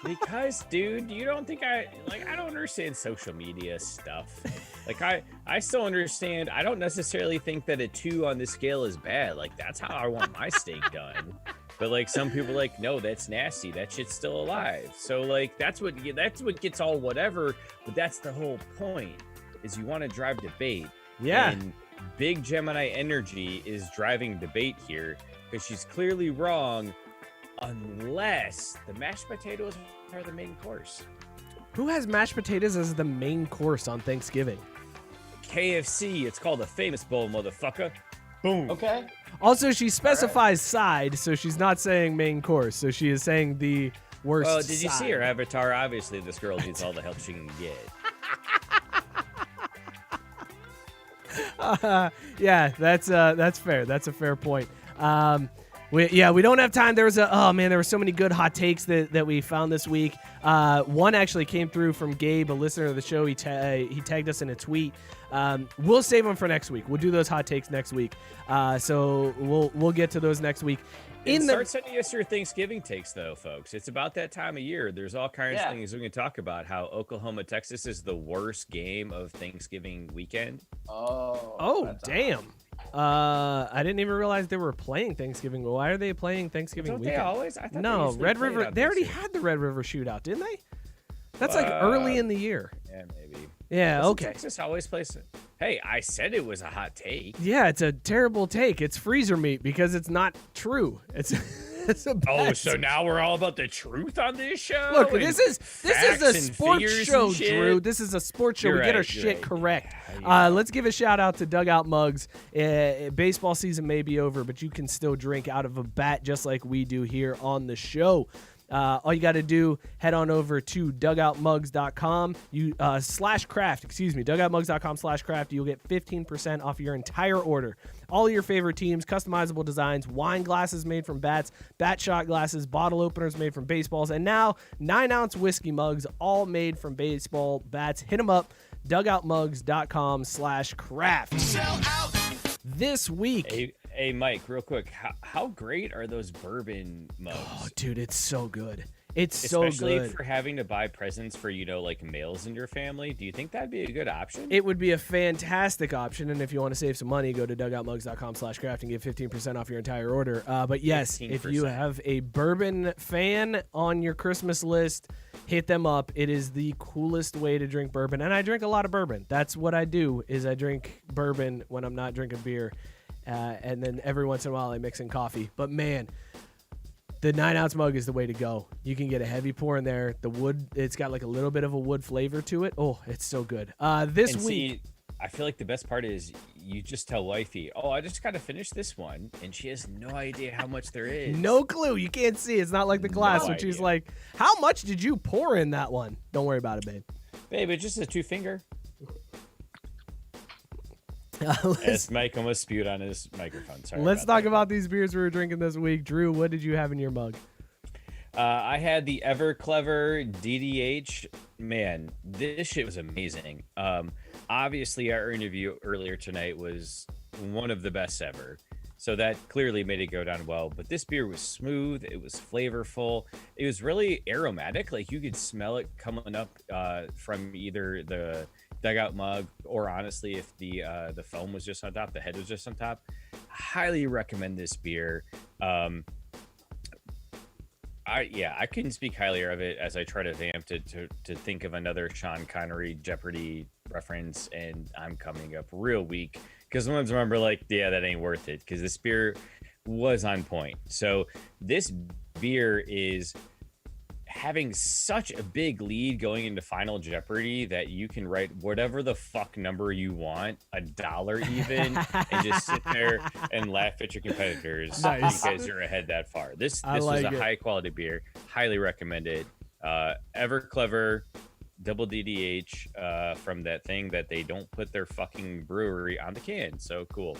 B: Because, dude, you don't think I don't understand social media stuff. Like, I still understand. I don't necessarily think that a 2 on this scale is bad. Like, that's how I want my steak done. But like some people are like, no, that's nasty. That shit's still alive. So like that's what gets all whatever. But that's the whole point. Is you want to drive debate.
A: Yeah.
B: And Big Gemini Energy is driving debate here because she's clearly wrong. Unless the mashed potatoes are the main course.
A: Who has mashed potatoes as the main course on Thanksgiving?
B: KFC. It's called a famous bowl, motherfucker. Boom.
C: Okay.
A: Also, she specifies side, so she's not saying main course. So she is saying the worst.
B: Well, did you
A: side.
B: see her avatar? Obviously, this girl needs all the help she can get.
A: Yeah, that's fair. That's a fair point. We don't have time. There were so many good hot takes that we found this week. One actually came through from Gabe, a listener of the show. He tagged us in a tweet. We'll save them for next week. We'll do those hot takes next week. So we'll get to those next week.
B: Start sending us your Thanksgiving takes, though, folks. It's about that time of year. There's all kinds of things we can talk about. How Oklahoma, Texas is the worst game of Thanksgiving weekend.
A: Oh, damn. I didn't even realize they were playing Thanksgiving. Why are they playing Thanksgiving
B: Don't
A: weekend?
B: they always? I thought
A: No,
B: they
A: Red River. They already had the Red River shootout, didn't they? That's like early in the year.
B: Yeah, maybe.
A: Yeah,
B: Doesn't
A: okay.
B: Texas always plays it. Hey, I said it was a hot take.
A: Yeah, it's a terrible take. It's freezer meat because it's not true. It's a bad
B: So now we're all about the truth on this show.
A: Look, this is a sports show,
B: shit?
A: Drew. This is a sports show.
B: You're
A: We get our
B: right,
A: shit
B: you're right.
A: correct.
B: Yeah.
A: Let's give a shout out to Dugout Mugs. Baseball season may be over, but you can still drink out of a bat just like we do here on the show. All you got to do, head on over to dugoutmugs.com /craft, dugoutmugs.com/craft. You'll get 15% off your entire order. All your favorite teams, customizable designs, wine glasses made from bats, bat shot glasses, bottle openers made from baseballs, and now 9-ounce whiskey mugs, all made from baseball bats. Hit them up, dugoutmugs.com/craft. This week.
B: Hey, Mike, real quick. How great are those bourbon mugs?
A: Oh, dude, it's so good. It's
B: Especially
A: so good.
B: for having to buy presents for, like males in your family. Do you think that'd be a good option?
A: It would be a fantastic option, and if you want to save some money, go to dugoutmugs.com/craft and get 15% off your entire order. But yes,
B: 15%.
A: if you have a bourbon fan on your Christmas list, hit them up. It is the coolest way to drink bourbon, and I drink a lot of bourbon. That's what I do, is I drink bourbon when I'm not drinking beer. And then every once in a while I mix in coffee. But man, the 9-ounce mug is the way to go. You can get a heavy pour in there. The wood, it's got like a little bit of a wood flavor to it. Oh, it's so good. This week,
B: I feel like the best part is you just tell wifey, I just got to finish this one. And she has no idea how much there is.
A: no clue. You can't see. It's not like the glass,
B: No
A: which she's
B: idea.
A: like, how much did you pour in that one? Don't worry about it, babe.
B: Babe, it's just a 2-finger.
A: Let's
B: As Mike almost spewed on his microphone. Sorry.
A: talk about these beers we were drinking this week. Drew, what did you have in your mug?
B: I had the Ever Clever DDH. Man, this shit was amazing. Obviously, our interview earlier tonight was one of the best ever. So that clearly made it go down well. But this beer was smooth. It was flavorful. It was really aromatic. Like you could smell it coming up from either the dugout mug or honestly, if the foam was just on top, the head was just on top. Highly recommend this beer. I couldn't speak highly of it as I try to vamp to think of another Sean Connery Jeopardy reference, and I'm coming up real weak because someone's remember that ain't worth it because this beer was on point. So this beer is having such a big lead going into Final Jeopardy that you can write whatever the fuck number you want, $1 even, and just sit there and laugh at your competitors because you're ahead that far. This was a high quality beer. Highly recommend it. Ever Clever double DDH from that thing that they don't put their fucking brewery on the can. So cool.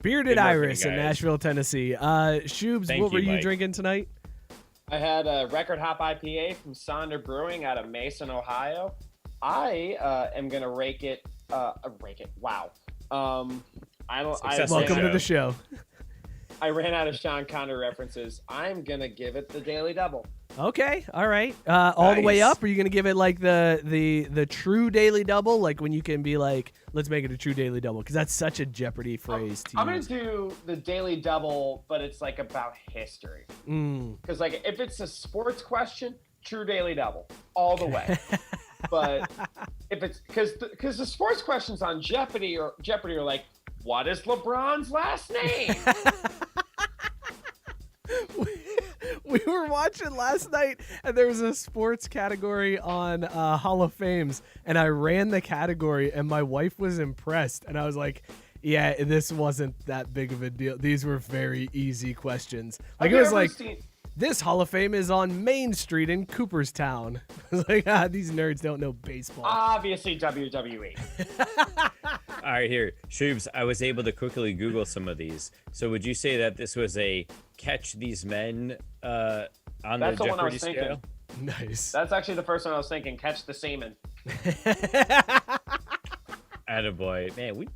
A: Bearded Iris in Nashville, Tennessee. Shubs, what were you
B: Mike.
A: drinking tonight?
C: I had a Record Hop IPA from Sonder Brewing out of Mason, Ohio. I am gonna rake it. Wow.
A: Welcome to the show.
C: I ran out of Sean Connery references. I'm gonna give it the Daily Double.
A: Okay, all right. All the way
B: Nice.
A: up? Are you gonna give it like the true Daily Double? Like when you can be like, let's make it a true Daily Double, because that's such a Jeopardy phrase to
C: I'm gonna
A: use.
C: do the Daily Double, but it's like about history. Because like if it's a sports question, true Daily Double all the way. But if it's because the sports questions on Jeopardy are like, what is LeBron's last name?
A: We were watching last night, and there was a sports category on Hall of Fames, and I ran the category, and my wife was impressed, and I was like, yeah, this wasn't that big of a deal. These were very easy questions. Like
C: Have
A: it
C: you
A: was
C: ever
A: like, This Hall of Fame is on Main Street in Cooperstown. It's like, these nerds don't know baseball.
C: Obviously, WWE.
B: All right, here, Schubs, I was able to quickly Google some of these. So would you say that this was a catch these men on
C: That's
B: the
C: the one I
B: Jeopardy
C: was thinking.
B: scale?
A: Nice.
C: That's actually the first one I was thinking. Catch the semen.
B: Attaboy. Man, we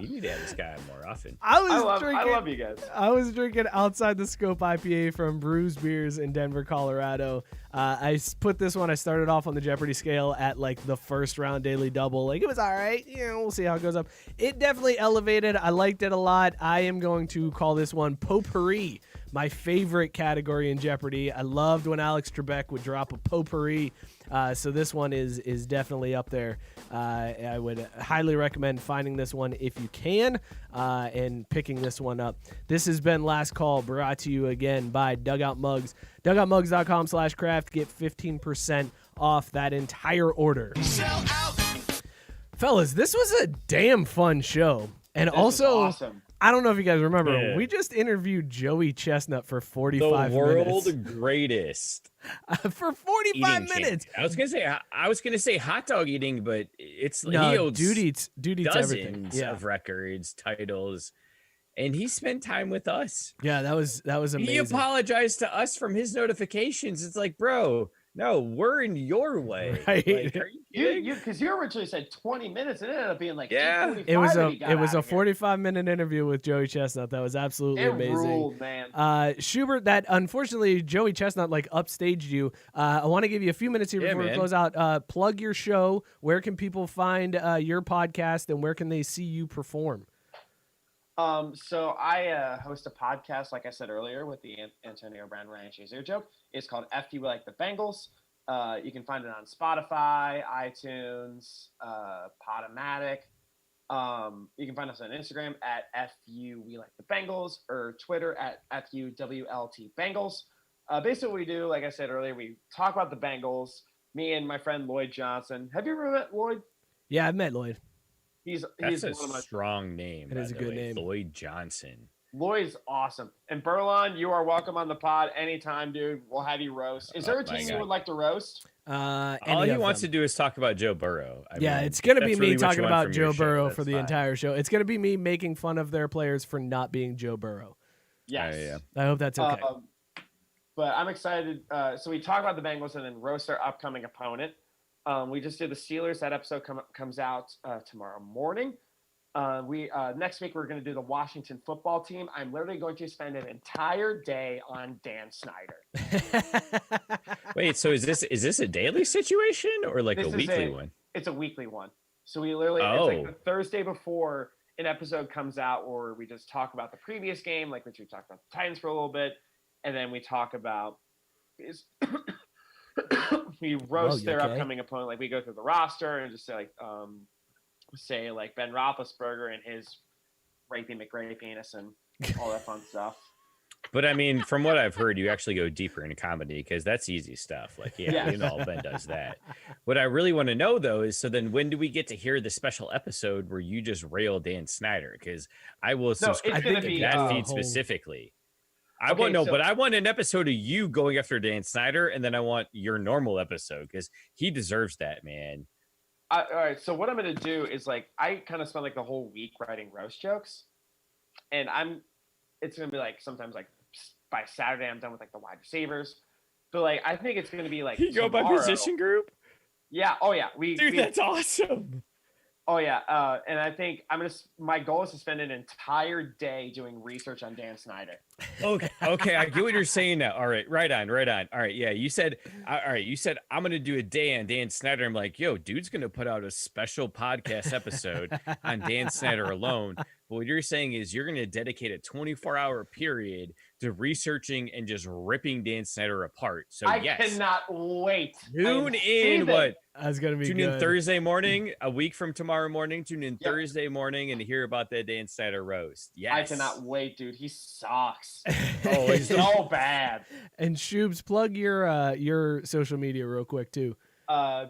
B: need to have this guy on more often.
C: I love you guys.
A: I was drinking Outside the Scope IPA from Bruz Beers in Denver, Colorado. I put this one. I started off on the Jeopardy scale at like the first round daily double. Like it was all right. We'll see how it goes up. It definitely elevated. I liked it a lot. I am going to call this one potpourri, my favorite category in Jeopardy. I loved when Alex Trebek would drop a potpourri. So this one is definitely up there. I would highly recommend finding this one if you can and picking this one up. This has been Last Call, brought to you again by Dugout Mugs. DugoutMugs.com/craft. Get 15% off that entire order. Sell out. Fellas, this was a damn fun show. And
C: This
A: also,
C: is awesome.
A: I don't know if you guys remember,
B: Yeah.
A: we just interviewed Joey Chestnut for
B: The
A: 45
B: world
A: minutes.
B: greatest
A: For 45
B: eating
A: minutes.
B: champion. I was gonna say hot dog eating, but it's he
A: No,
B: holds
A: dude eats everything.
B: dozens
A: Yeah.
B: of records, titles, and he spent time with us.
A: Yeah, that was amazing.
B: He apologized to us from his notifications. It's like, bro, no, we're in your way.
A: Right.
B: Like, are you kidding?
C: Because you originally said 20 minutes, and it ended up being like
B: Yeah.
C: 2:45
A: It was
C: when he got
A: a
C: out of here.
A: 45-minute interview with Joey Chestnut. That was absolutely
C: It
A: amazing.
C: ruled, man.
A: Schubert, that unfortunately Joey Chestnut like upstaged you. I want to give you a few minutes here
B: Yeah,
A: before we
B: man.
A: close out. Plug your show. Where can people find your podcast, and where can they see you perform?
C: So I host a podcast, like I said earlier, with the Antonio Brown Ryan Shazier joke. It's called FU Like the Bengals. You can find it on Spotify, iTunes, Podomatic. You can find us on Instagram at FU We Like the Bengals or Twitter at FUWLT Bengals. Basically what we do, like I said earlier, we talk about the Bengals, me and my friend Lloyd Johnson. Have you ever met Lloyd?
A: Yeah, I've met Lloyd.
C: He's
B: That's a
C: one of my
B: strong name.
A: It
B: by
A: is a
B: the
A: good
B: way.
A: name.
B: Lloyd Johnson.
C: Lloyd's awesome. And Burlon, you are welcome on the pod anytime, dude. We'll have you roast. Is there a
B: Oh my
C: team you
B: God.
C: would like to roast?
B: All he wants to do is talk about Joe Burrow.
A: Yeah, it's going to be
B: that's
A: me
B: really what
A: talking
B: you want
A: about
B: from
A: Joe
B: your show.
A: Burrow
B: That's
A: for the
B: fine.
A: entire show. It's going to be me making fun of their players for not being Joe Burrow.
C: Yes.
B: Yeah.
A: I hope that's okay.
C: But I'm excited. So we talk about the Bengals and then roast our upcoming opponent. We just did the Steelers. That episode comes out tomorrow morning. Next week we're going to do the Washington football team. I'm literally going to spend an entire day on Dan Snyder.
B: Wait, so is this a daily situation or like
C: This
B: a
C: is
B: weekly one?
C: It's a weekly one. So we literally it's like the Thursday before an episode comes out, or we just talk about the previous game, like which we talked about the Titans for a little bit, and then we talk about we roast their upcoming opponent. Like we go through the roster and just say like Ben Roethlisberger and his rapey McRae penis and all that fun stuff.
B: But I mean, from what I've heard, you actually go deeper into comedy because that's easy stuff. Like,
C: Yeah.
B: you know, Ben does that. What I really want to know though is, so then when do we get to hear the special episode where you just rail Dan Snyder? Because I will subscribe
C: gonna
B: to
C: be,
B: that feed
A: whole-
B: specifically.
C: Okay,
B: I want an episode of you going after Dan Snyder, and then I want your normal episode because he deserves that, man.
C: All right, so what I'm going to do is like I kind of spend like the whole week writing roast jokes, and it's going to be like sometimes like by Saturday I'm done with like the wide receivers, but like I think it's going to be like
B: You go by
C: tomorrow.
B: position group,
C: Yeah. Oh yeah.
B: dude. That's awesome.
C: Oh yeah. And I think my goal is to spend an entire day doing research on Dan Snyder.
B: Okay, I get what you're saying now. All right, right on. All right, yeah, you said I'm gonna do a day on Dan Snyder. I'm like, yo, dude's gonna put out a special podcast episode on Dan Snyder alone. But what you're saying is you're gonna dedicate a 24-hour period to researching and just ripping Dan Snyder apart. So
C: I
B: yes,
C: cannot wait.
B: tune in. What?
A: That's going to be
B: Tune
A: good.
B: in Thursday morning, a week from tomorrow morning. Tune in
C: Yep.
B: Thursday morning and hear about that Dan Snyder roast. Yes,
C: I cannot wait, dude. He sucks.
B: Oh, he's
C: So bad.
A: And Shubes, plug your social media real quick too.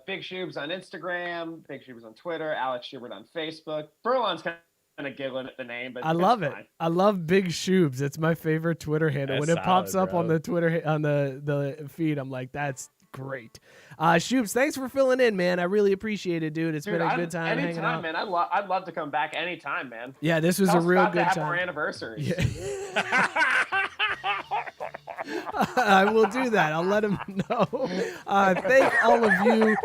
C: Big Schubs on Instagram, Big Schubs on Twitter, Alex Schubert on Facebook. Burlon's kind of giggling at the name, but
A: I love it.
C: fine.
A: I love Big Schubs. It's my favorite Twitter handle.
B: That's
A: When it pops
B: solid,
A: up on
B: bro.
A: the Twitter on the feed, I'm like, that's great. Schubs, thanks for filling in, man. I really appreciate it, dude. It's been a good time hanging out.
C: Man. I'd love to come back anytime, man.
A: Yeah, this was
C: Tell
A: a real
C: Scott to
A: good
C: have
A: time.
C: Our anniversary.
A: Yeah. I will do that. I'll let him know. Thank all of you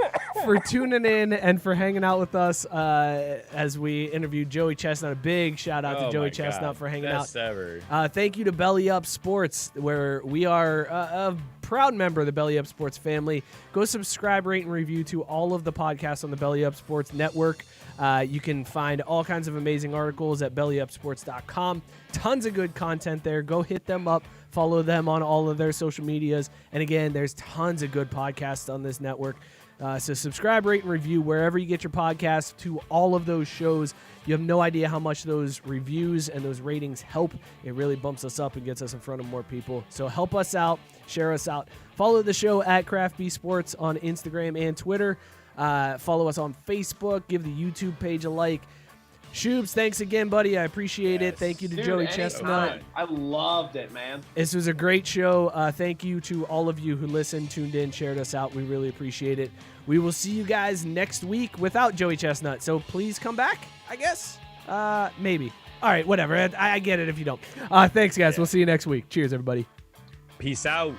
A: for tuning in and for hanging out with us as we interviewed Joey Chestnut. A big shout out to Joey Chestnut for hanging
B: Best
A: out.
B: ever.
A: Thank you to Belly Up Sports, where we are a proud member of the Belly Up Sports family. Go subscribe, rate, and review to all of the podcasts on the Belly Up Sports network. You can find all kinds of amazing articles at bellyupsports.com. Tons of good content there. Go hit them up. Follow them on all of their social medias. And again, there's tons of good podcasts on this network. So subscribe, rate, and review wherever you get your podcasts to all of those shows. You have no idea how much those reviews and those ratings help. It really bumps us up and gets us in front of more people. So help us out. Share us out. Follow the show at Craft Bee Sports on Instagram and Twitter. Follow us on Facebook. Give the YouTube page a like. Shubes, thanks again, buddy. I appreciate it. Thank you to Joey Chestnut.
C: I loved it, man.
A: This was a great show. Thank you to all of you who listened, tuned in, shared us out. We really appreciate it. We will see you guys next week without Joey Chestnut. So please come back, I guess. Maybe. All right, whatever. I get it if you don't. Thanks, guys. We'll see you next week. Cheers, everybody.
B: Peace out.